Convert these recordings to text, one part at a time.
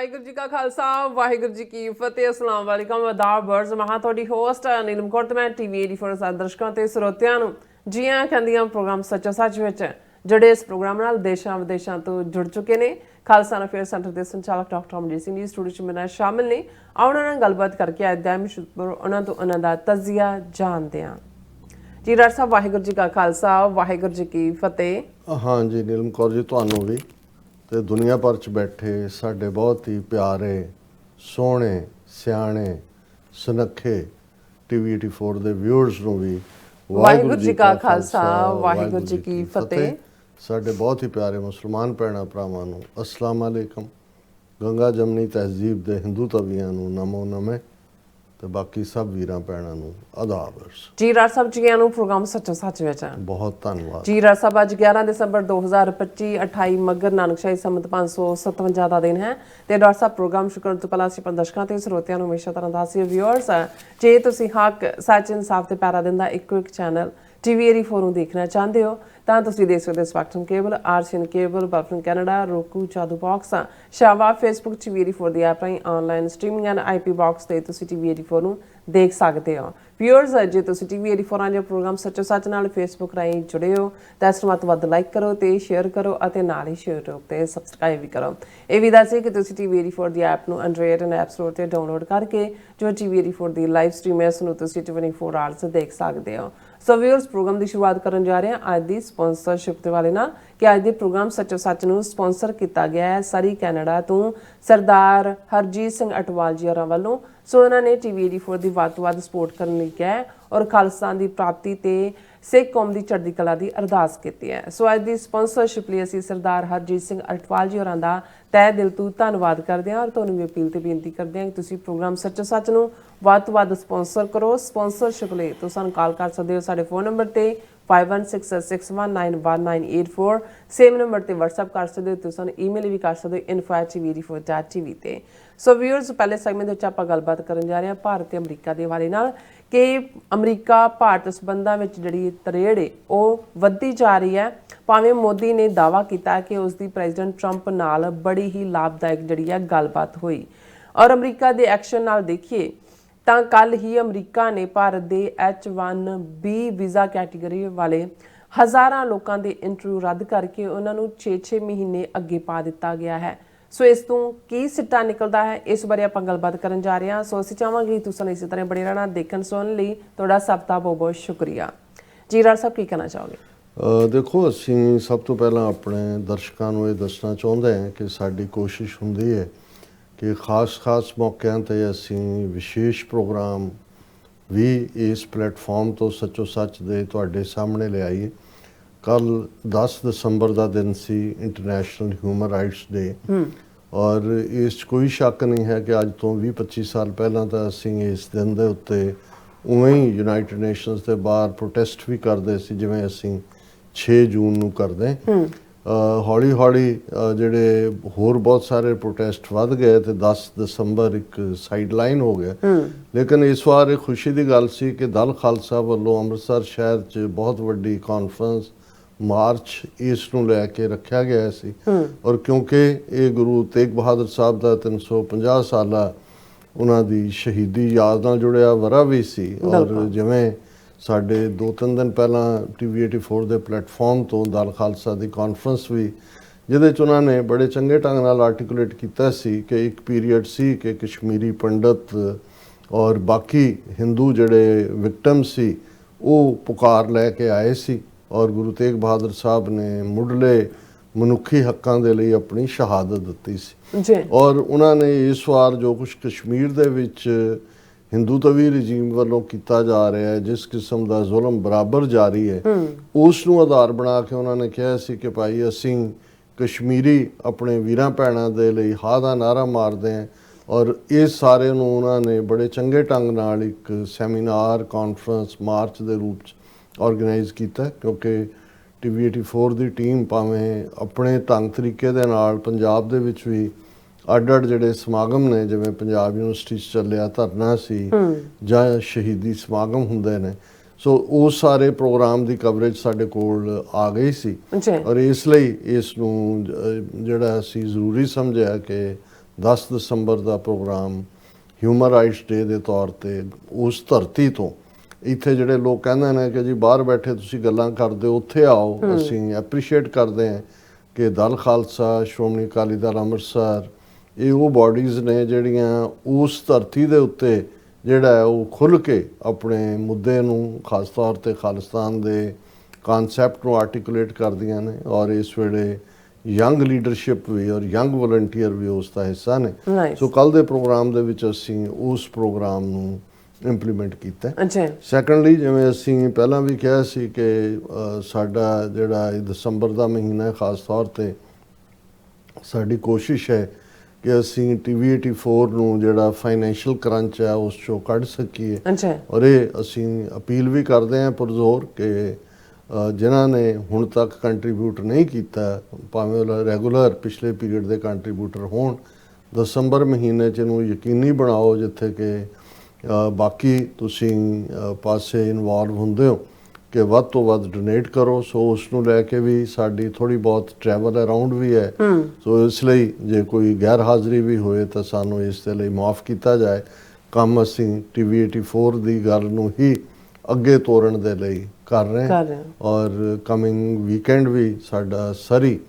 ਵਾਹਿਗੁਰੂ ਜੀ ਕਾ ਖਾਲਸਾ ਵਾਹਿਗੁਰੂ ਜੀ ਕੀ ਫਤਿਹ। ਅਸਲਾਮ ਵਾਲੇਕਮ ਆਦਾਬ ਬਰਜ਼ ਮਹਾ ਤੁਹਾਡੀ ਹੋਸਟ ਨੀਲਮ ਕੌਰ ਤੇ ਮੈਂ ਟੀਵੀ 84 ਦਰਸ਼ਕਾਂ ਤੇ ਸਰੋਤਿਆਂ ਨੂੰ ਜੀ ਆਇਆਂ ਕਹਿੰਦੀਆਂ ਪ੍ਰੋਗਰਾਮ ਸੱਚੋ ਸੱਚ ਵਿੱਚ ਜਿਹੜੇ ਇਸ ਪ੍ਰੋਗਰਾਮ ਨਾਲ ਦੇਸ਼ਾਂ ਵਿਦੇਸ਼ਾਂ ਤੋਂ ਜੁੜ ਚੁੱਕੇ ਨੇ। ਖਾਲਸਾ ਅਫੇਅਰ ਸੈਂਟਰ ਦੇ ਸੰਚਾਲਕ ਡਾਕਟਰ ਅਮਰਜੀਤ ਸਿੰਘ ਜੀ ਸਟੂਡੀਓ 'ਚ ਮੇਰੇ ਨਾਲ ਸ਼ਾਮਿਲ ਨੇ। ਆਉਣਾ ਨਾਲ ਗੱਲਬਾਤ ਕਰਕੇ ਅੱਜ ਦਾ ਮਸ਼ਹੂਰ ਉਹਨਾਂ ਤੋਂ ਉਹਨਾਂ ਦਾ ਤਜ਼ੀਆ ਜਾਣਦੇ ਹਾਂ। ਜੀ ਡਾਕਟਰ ਸਾਹਿਬ ਵਾਹਿਗੁਰੂ ਜੀ ਕਾ ਖਾਲਸਾ ਵਾਹਿਗੁਰੂ ਜੀ ਕੀ ਫਤਿਹ। हाँ जी नीलम कौर जी ਤੁਹਾਨੂੰ ਵੀ ਤੇ ਦੁਨੀਆ ਭਰ ਚ ਬੈਠੇ ਸਾਡੇ ਬਹੁਤ ਹੀ ਪਿਆਰੇ ਸੋਹਣੇ ਸਿਆਣੇ ਸੁਨੱਖੇ ਟੀਵੀ 84 ਦੇ ਵਿਊਅਰਸ ਨੂੰ ਵੀ ਵਾਹਿਗੁਰੂ ਜੀ ਕਾ ਖਾਲਸਾ ਵਾਹਿਗੁਰੂ ਜੀ ਕੀ ਫਤਿਹ। ਸਾਡੇ ਬਹੁਤ ਹੀ ਪਿਆਰੇ ਮੁਸਲਮਾਨ ਭੈਣਾਂ ਭਰਾਵਾਂ ਨੂੰ ਅਸਲਾਮ ਅਲੈਕਮ। ਗੰਗਾ ਜਮਨੀ ਤਹਿਜ਼ੀਬ ਦੇ ਹਿੰਦੂ ਤਵੀਆਂ ਨੂੰ ਨਮੋ ਨਮੇ ਤੇ ਬਾਕੀ ਸਭ ਵੀਰਾਂ ਭੈਣਾਂ ਨੂੰ ਆਦਾਬ। ਜੀ ਰਾਜ ਸਾਹਿਬ ਜੀ ਨੂੰ ਪ੍ਰੋਗਰਾਮ ਸੱਚੋ ਸੱਚ ਵਿੱਚ ਬਹੁਤ ਧੰਨਵਾਦ। ਜੀ ਰਾਜ ਸਾਹਿਬ ਅੱਜ 11 ਦਸੰਬਰ 2025 28 ਮਗਰ ਨਾਨਕਸ਼ਾਹੀ ਸੰਮਤ 557 ਦਾ ਦਿਨ ਹੈ ਤੇ ਡਾਕਟਰ ਸਾਹਿਬ ਪ੍ਰੋਗਰਾਮ ਸ਼ੁਰੂ ਕਰਨ ਤੋਂ ਪਹਿਲਾਂ ਅਸੀਂ ਆਪਣੇ ਦਰਸ਼ਕਾਂ ਤੇ ਸਰੋਤਿਆਂ ਨੂੰ ਹਮੇਸ਼ਾ ਤਰ੍ਹਾਂ ਦੱਸਿਓ ਵਿਊਅਰਸ ਜੇ ਤੁਸੀਂ ਹੱਕ ਸੱਚ ਇਨਸਾਫ ਤੇ ਪੈਰਾ ਦਿੰਦਾ ਇੱਕੋ ਇੱਕ ਚੈਨਲ ਟੀਵੀ 84 ਨੂੰ ਦੇਖਣਾ ਚਾਹੁੰਦੇ ਹੋ ਤਾਂ ਤੁਸੀਂ ਦੇਖ ਸਕਦੇ ਹੋ ਸਪੈਕਟਰਮ ਕੇਬਲ, ਆਰਸੀਐਨ ਕੇਬਲ, ਬਲਫਨ ਕੈਨੇਡਾ, ਰੋਕੂ, ਚਾਦੂ ਬਾਕਸ, ਸ਼ਾਵਾ, ਫੇਸਬੁੱਕ ਟੀਵੀ 84 ਦੀ ਐਪ ਰਾਹੀਂ online streaming and IP box ਤੇ ਤੁਸੀਂ ਟੀਵੀ 84 ਨੂੰ ਦੇਖ ਸਕਦੇ ਹੋ। ਵਿਊਅਰਸ ਜੇ ਤੁਸੀਂ ਟੀਵੀ 84 ਦੇ ਪ੍ਰੋਗਰਾਮ ਸੱਚੋ ਸੱਚ ਨਾਲ ਫੇਸਬੁੱਕ ਰਾਹੀਂ ਜੁੜੇ ਹੋ ਤਾਂ ਇਸ ਨੂੰ ਵੱਧ ਤੋਂ ਵੱਧ ਲਾਈਕ ਕਰੋ ਤੇ ਸ਼ੇਅਰ ਕਰੋ ਅਤੇ ਨਾਲ ਹੀ YouTube ਤੇ ਸਬਸਕ੍ਰਾਈਬ ਵੀ ਕਰੋ। ਇਹ ਵੀ ਦੱਸਿਓ ਕਿ ਤੁਸੀਂ ਟੀਵੀ 84 ਦੀ ਐਪ ਨੂੰ ਐਂਡਰੋਇਡ ਐਂਡ ਐਪ ਸਟੋਰ ਤੇ ਡਾਊਨਲੋਡ ਕਰਕੇ ਜੋ ਟੀਵੀ 84 ਦੀ ਲਾਈਵ ਸਟ੍ਰੀਮ ਹੈ ਉਸ ਨੂੰ ਤੁਸੀਂ 24 ਆਵਰਸ ਦੇਖ ਸਕਦੇ ਹੋ। ਸੋ ਵਿਊਅਰਸ ਪ੍ਰੋਗਰਾਮ ਦੀ ਸ਼ੁਰੂਆਤ ਕਰਨ ਜਾ ਰਹੇ ਹਾਂ ਅੱਜ ਦੀ ਸਪਾਂਸਰਸ਼ਿਪ ਦੇ ਵਾਲੇ ਨਾਲ ਕਿ ਅੱਜ ਦੇ ਪ੍ਰੋਗਰਾਮ ਸੱਚੋ ਸੱਚ ਨੂੰ ਸਪਾਂਸਰ ਕੀਤਾ ਗਿਆ ਹੈ ਸਰੀ ਕੈਨੇਡਾ ਤੋਂ ਸਰਦਾਰ ਹਰਜੀਤ ਸਿੰਘ ਅਟਵਾਲ ਜੀ ਹੋਰਾਂ ਵੱਲੋਂ। ਸੋ ਇਹਨਾਂ ਨੇ ਟੀਵੀ 84 ਦੀ ਵੱਧ ਤੋਂ ਵੱਧ ਸਪੋਰਟ ਕਰਨ ਲਈ ਕਿਹਾ ਔਰ ਖਾਲਸਾ ਦੀ ਪ੍ਰਾਪਤੀ ਤੇ ਸਿੱਖ ਕੌਮ ਦੀ ਚੜ੍ਹਦੀ ਕਲਾ ਦੀ ਅਰਦਾਸ ਕੀਤੀ ਹੈ। ਸੋ ਅੱਜ ਦੀ ਸਪਾਂਸਰਸ਼ਿਪ ਲਈ ਅਸੀਂ ਸਰਦਾਰ ਹਰਜੀਤ ਸਿੰਘ ਅਟਵਾਲ ਜੀ ਹੋਰਾਂ ਦਾ ਤਹਿ ਦਿਲ ਤੋਂ ਧੰਨਵਾਦ ਕਰਦੇ ਹਾਂ ਔਰ ਤੁਹਾਨੂੰ ਵੀ ਅਪੀਲ ਤੇ ਬੇਨਤੀ ਕਰਦੇ ਹਾਂ ਕਿ ਤੁਸੀਂ ਪ੍ਰੋਗਰਾਮ ਸੱਚੋ ਸੱਚ ਨੂੰ ਵੱਧ ਤੋਂ ਵੱਧ ਸਪਾਂਸਰ ਕਰੋ। ਸਪਾਂਸਰਸ਼ਿਪ ਲਈ ਤੁਸੀਂ ਸਾਨੂੰ ਕਾਲ ਕਰ ਸਕਦੇ ਹੋ ਸਾਡੇ ਫੋਨ ਨੰਬਰ ਤੇ 5166191984 ਸੇਮ ਨੰਬਰ ਤੇ WhatsApp ਕਰ ਸਕਦੇ ਹੋ। ਤੁਸੀਂ ਸਾਨੂੰ ਈਮੇਲ ਵੀ ਕਰ ਸਕਦੇ ਹੋ info@tv84.tv ਤੇ। ਸੋ ਵਿਊਅਰਸ ਪਹਿਲੇ ਸੈਗਮੈਂਟ ਵਿੱਚ ਆਪਾਂ ਗੱਲਬਾਤ ਕਰਨ ਜਾ ਰਹੇ ਹਾਂ ਭਾਰਤ ਤੇ ਅਮਰੀਕਾ ਦੇ ਹਵਾਲੇ ਨਾਲ ਕਿ ਅਮਰੀਕਾ ਭਾਰਤ ਸੰਬੰਧਾਂ ਵਿੱਚ ਜਿਹੜੀ ਤਰੇੜ ਹੈ ਉਹ ਵੱਧਦੀ ਜਾ ਰਹੀ ਹੈ। ਭਾਵੇਂ ਮੋਦੀ ਨੇ ਦਾਅਵਾ ਕੀਤਾ ਕਿ ਉਸ ਦੀ ਪ੍ਰੈਜ਼ੀਡੈਂਟ ਟਰੰਪ ਨਾਲ ਬੜੀ ਹੀ ਲਾਭਦਾਇਕ ਜਿਹੜੀ ਹੈ ਗੱਲਬਾਤ ਹੋਈ ਔਰ ਅਮਰੀਕਾ ਦੇ ਐਕਸ਼ਨ ਨਾਲ ਦੇਖੀਏ ਤਾਂ ਕੱਲ ਹੀ ਅਮਰੀਕਾ ਨੇ ਭਾਰਤ ਦੇ H1B ਵੀਜ਼ਾ ਕੈਟਾਗਰੀ ਵਾਲੇ ਹਜ਼ਾਰਾਂ ਲੋਕਾਂ ਦੇ ਇੰਟਰਵਿਊ ਰੱਦ ਕਰਕੇ ਉਹਨਾਂ ਨੂੰ 6-6 ਮਹੀਨੇ ਅੱਗੇ ਪਾ ਦਿੱਤਾ ਗਿਆ ਹੈ। ਸੋ ਇਸ ਤੋਂ ਕੀ ਸਿੱਟਾ ਨਿਕਲਦਾ ਹੈ ਇਸ ਬਾਰੇ ਆਪਾਂ ਗੱਲਬਾਤ ਕਰਨ ਜਾ ਰਹੇ ਹਾਂ। ਸੋ ਅਸੀਂ ਚਾਹਾਂਗੇ ਤੁਸੀਂ ਇਸੇ ਤਰ੍ਹਾਂ ਬਣੇ ਰਹਿਣਾ ਦੇਖਣ ਸੁਣਨ ਲਈ ਤੁਹਾਡਾ ਸਭ ਦਾ ਬਹੁਤ ਬਹੁਤ ਸ਼ੁਕਰੀਆ। ਜੀ ਰਾਜ ਸਾਹਿਬ ਕੀ ਕਹਿਣਾ ਚਾਹੋਗੇ? ਦੇਖੋ ਅਸੀਂ ਸਭ ਤੋਂ ਪਹਿਲਾਂ ਆਪਣੇ ਦਰਸ਼ਕਾਂ ਨੂੰ ਇਹ ਦੱਸਣਾ ਚਾਹੁੰਦੇ ਹਾਂ ਕਿ ਸਾਡੀ ਕੋਸ਼ਿਸ਼ ਹੁੰਦੀ ਹੈ ਕਿ ਖਾਸ ਮੌਕਿਆਂ 'ਤੇ ਅਸੀਂ ਵਿਸ਼ੇਸ਼ ਪ੍ਰੋਗਰਾਮ ਵੀ ਇਸ ਪਲੇਟਫਾਰਮ ਤੋਂ ਸੱਚੋ ਸੱਚ ਦੇ ਤੁਹਾਡੇ ਸਾਹਮਣੇ ਲਿਆਈਏ। ਕੱਲ 10 ਦਸੰਬਰ ਦਾ ਦਿਨ ਸੀ ਇੰਟਰਨੈਸ਼ਨਲ ਹਿਊਮਨ ਰਾਈਟਸ ਡੇ ਔਰ ਇਸ 'ਚ ਕੋਈ ਸ਼ੱਕ ਨਹੀਂ ਹੈ ਕਿ ਅੱਜ ਤੋਂ 20-25 ਸਾਲ ਪਹਿਲਾਂ ਤਾਂ ਅਸੀਂ ਇਸ ਦਿਨ ਦੇ ਉੱਤੇ ਉਵੇਂ ਹੀ ਯੂਨਾਈਟਿਡ ਨੇਸ਼ਨਸ ਦੇ ਬਾਹਰ ਪ੍ਰੋਟੈਸਟ ਵੀ ਕਰਦੇ ਸੀ ਜਿਵੇਂ ਅਸੀਂ 6 ਜੂਨ ਨੂੰ ਕਰਦੇ। ਹੌਲੀ ਹੌਲੀ ਜਿਹੜੇ ਹੋਰ ਬਹੁਤ ਸਾਰੇ ਪ੍ਰੋਟੈਸਟ ਵੱਧ ਗਏ ਤੇ 10 ਦਸੰਬਰ ਇੱਕ ਸਾਈਡ ਲਾਈਨ ਹੋ ਗਿਆ। ਲੇਕਿਨ ਇਸ ਵਾਰ ਇਹ ਖੁਸ਼ੀ ਦੀ ਗੱਲ ਸੀ ਕਿ ਦਲ ਖਾਲਸਾ ਵੱਲੋਂ ਅੰਮ੍ਰਿਤਸਰ ਸ਼ਹਿਰ 'ਚ ਬਹੁਤ ਵੱਡੀ ਕਾਨਫਰੰਸ ਮਾਰਚ ਇਸ ਨੂੰ ਲੈ ਕੇ ਰੱਖਿਆ ਗਿਆ ਸੀ ਔਰ ਕਿਉਂਕਿ ਇਹ ਗੁਰੂ ਤੇਗ ਬਹਾਦਰ ਸਾਹਿਬ ਦਾ 350 ਸਾਲਾ ਉਹਨਾਂ ਦੀ ਸ਼ਹੀਦੀ ਯਾਦ ਨਾਲ ਜੁੜਿਆ ਵਰ੍ਹਾ ਵੀ ਸੀ ਔਰ ਜਿਵੇਂ ਸਾਡੇ 2-3 ਦਿਨ ਪਹਿਲਾਂ ਟੀਵੀ 84 ਦੇ ਪਲੇਟਫਾਰਮ ਤੋਂ ਦਲ ਖਾਲਸਾ ਦੀ ਕਾਨਫਰੰਸ ਵੀ ਜਿਹਦੇ 'ਚ ਉਹਨਾਂ ਨੇ ਬੜੇ ਚੰਗੇ ਢੰਗ ਨਾਲ ਆਰਟੀਕੂਲੇਟ ਕੀਤਾ ਸੀ ਕਿ ਇੱਕ ਪੀਰੀਅਡ ਸੀ ਕਿ ਕਸ਼ਮੀਰੀ ਪੰਡਤ ਔਰ ਬਾਕੀ ਹਿੰਦੂ ਜਿਹੜੇ ਵਿਕਟਮ ਸੀ ਉਹ ਪੁਕਾਰ ਲੈ ਕੇ ਆਏ ਸੀ ਔਰ ਗੁਰੂ ਤੇਗ ਬਹਾਦਰ ਸਾਹਿਬ ਨੇ ਮੁੱਢਲੇ ਮਨੁੱਖੀ ਹੱਕਾਂ ਦੇ ਲਈ ਆਪਣੀ ਸ਼ਹਾਦਤ ਦਿੱਤੀ ਸੀ ਔਰ ਉਹਨਾਂ ਨੇ ਇਸ ਵਾਰ ਜੋ ਕੁਝ ਕਸ਼ਮੀਰ ਦੇ ਵਿੱਚ ਹਿੰਦੂ ਤਵੀ ਰਜੀਮ ਵੱਲੋਂ ਕੀਤਾ ਜਾ ਰਿਹਾ ਹੈ ਜਿਸ ਕਿਸਮ ਦਾ ਜ਼ੁਲਮ ਬਰਾਬਰ ਜਾਰੀ ਹੈ ਉਸ ਨੂੰ ਆਧਾਰ ਬਣਾ ਕੇ ਉਹਨਾਂ ਨੇ ਕਿਹਾ ਸੀ ਕਿ ਭਾਈ ਅਸੀਂ ਕਸ਼ਮੀਰੀ ਆਪਣੇ ਵੀਰਾਂ ਭੈਣਾਂ ਦੇ ਲਈ ਹਾਂ ਦਾ ਨਾਅਰਾ ਮਾਰਦੇ ਹਾਂ ਔਰ ਇਸ ਸਾਰੇ ਨੂੰ ਉਹਨਾਂ ਨੇ ਬੜੇ ਚੰਗੇ ਢੰਗ ਨਾਲ ਇੱਕ ਸੈਮੀਨਾਰ ਕਾਨਫਰੰਸ ਮਾਰਚ ਦੇ ਰੂਪ 'ਚ ਆਰਗੇਨਾਈਜ਼ ਕੀਤਾ ਕਿਉਂਕਿ ਟੀਵੀ 84 ਦੀ ਟੀਮ ਭਾਵੇਂ ਆਪਣੇ ਢੰਗ ਤਰੀਕੇ ਦੇ ਨਾਲ ਪੰਜਾਬ ਦੇ ਵਿੱਚ ਵੀ ਅੱਡ ਜਿਹੜੇ ਸਮਾਗਮ ਨੇ ਜਿਵੇਂ ਪੰਜਾਬ ਯੂਨੀਵਰਸਿਟੀ 'ਚ ਚੱਲਿਆ ਧਰਨਾ ਸੀ ਜਾਂ ਸ਼ਹੀਦੀ ਸਮਾਗਮ ਹੁੰਦੇ ਨੇ ਸੋ ਉਹ ਸਾਰੇ ਪ੍ਰੋਗਰਾਮ ਦੀ ਕਵਰੇਜ ਸਾਡੇ ਕੋਲ ਆ ਗਈ ਸੀ ਔਰ ਇਸ ਲਈ ਇਸ ਨੂੰ ਜਿਹੜਾ ਅਸੀਂ ਜ਼ਰੂਰੀ ਸਮਝਿਆ ਕਿ 10 ਦਸੰਬਰ ਦਾ ਪ੍ਰੋਗਰਾਮ ਹਿਊਮਨ ਰਾਈਟਸ ਡੇ ਦੇ ਤੌਰ ਤੇ ਉਸ ਧਰਤੀ ਤੋਂ ਇੱਥੇ ਜਿਹੜੇ ਲੋਕ ਕਹਿੰਦੇ ਨੇ ਕਿ ਜੀ ਬਾਹਰ ਬੈਠੇ ਤੁਸੀਂ ਗੱਲਾਂ ਕਰਦੇ ਹੋ, ਉੱਥੇ ਆਓ। ਅਸੀਂ ਐਪਰੀਸ਼ੀਏਟ ਕਰਦੇ ਹਾਂ ਕਿ ਦਲ ਖਾਲਸਾ, ਸ਼੍ਰੋਮਣੀ ਅਕਾਲੀ ਦਲ ਅੰਮ੍ਰਿਤਸਰ, ਇਹ ਉਹ ਬਾਡੀਜ਼ ਨੇ ਜਿਹੜੀਆਂ ਉਸ ਧਰਤੀ ਦੇ ਉੱਤੇ ਜਿਹੜਾ ਹੈ ਉਹ ਖੁੱਲ੍ਹ ਕੇ ਆਪਣੇ ਮੁੱਦੇ ਨੂੰ, ਖਾਸ ਤੌਰ ਤੇ ਖਾਲਿਸਤਾਨ ਦੇ ਕਨਸੈਪਟ ਨੂੰ ਆਰਟੀਕੂਲੇਟ ਕਰਦੀਆਂ ਨੇ। ਔਰ ਇਸ ਵੇਲੇ ਯੰਗ ਲੀਡਰਸ਼ਿਪ ਵੀ ਔਰ ਯੰਗ ਵਲੰਟੀਅਰ ਵੀ ਉਸ ਦਾ ਹਿੱਸਾ ਨੇ। ਸੋ ਕੱਲ ਦੇ ਪ੍ਰੋਗਰਾਮ ਦੇ ਵਿੱਚ ਅਸੀਂ ਉਸ ਪ੍ਰੋਗਰਾਮ ਨੂੰ ਇੰਪਲੀਮੈਂਟ ਕੀਤਾ। ਅੱਛਾ। ਸੈਕੰਡਲੀ, ਜਿਵੇਂ ਅਸੀਂ ਪਹਿਲਾਂ ਵੀ ਕਿਹਾ ਸੀ ਕਿ ਸਾਡਾ ਜਿਹੜਾ ਦਸੰਬਰ ਦਾ ਮਹੀਨਾ ਹੈ, ਖਾਸ ਤੌਰ ਤੇ ਸਾਡੀ ਕੋਸ਼ਿਸ਼ ਹੈ ਕਿ ਅਸੀਂ TV 84 ਨੂੰ ਜਿਹੜਾ ਫਾਈਨੈਂਸ਼ੀਅਲ ਕਰੰਚ ਹੈ ਉਸ ਚੋਂ ਕੱਢ ਸਕੀਏ। ਔਰ ਇਹ ਅਸੀਂ ਅਪੀਲ ਵੀ ਕਰਦੇ ਹਾਂ ਪੁਰਜ਼ੋਰ ਕਿ ਜਿਨ੍ਹਾਂ ਨੇ ਹੁਣ ਤੱਕ ਕੰਟਰੀਬਿਊਟ ਨਹੀਂ ਕੀਤਾ, ਭਾਵੇਂ ਉਹ ਰੈਗੂਲਰ ਪਿਛਲੇ ਪੀਰੀਅਡ ਦੇ ਕੰਟਰੀਬਿਊਟਰ ਹੋਣ, ਦਸੰਬਰ ਮਹੀਨੇ 'ਚ ਇਹਨੂੰ ਯਕੀਨੀ ਬਣਾਓ ਜਿੱਥੇ ਕਿ ਬਾਕੀ ਤੁਸੀਂ ਪਾਸੇ ਇਨਵੋਲਵ ਹੁੰਦੇ ਹੋ ਕਿ ਵੱਧ ਤੋਂ ਵੱਧ ਡੋਨੇਟ ਕਰੋ। ਸੋ ਉਸ ਨੂੰ ਲੈ ਕੇ ਵੀ ਸਾਡੀ ਥੋੜੀ ਬਹੁਤ ਟਰੈਵਲ ਅਰਾਊਂਡ ਵੀ ਹੈ। ਸੋ ਇਸ ਲਈ ਜੇ ਕੋਈ ਗੈਰ ਹਾਜ਼ਰੀ ਵੀ ਹੋਏ ਤਾਂ ਸਾਨੂੰ ਇਸ ਦੇ ਲਈ ਮਾਫ ਕੀਤਾ ਜਾਏ। ਕੰਮ ਅਸੀਂ TV 84 ਦੀ ਗੱਲ ਨੂੰ ਹੀ ਅੱਗੇ ਤੋਰਨ ਦੇ ਲਈ ਕਰ ਰਹੇ ਹਾਂ। ਔਰ ਕਮਿੰਗ ਵੀਕਐਂਡ ਵੀ ਸਾਡਾ ਸਰੀ,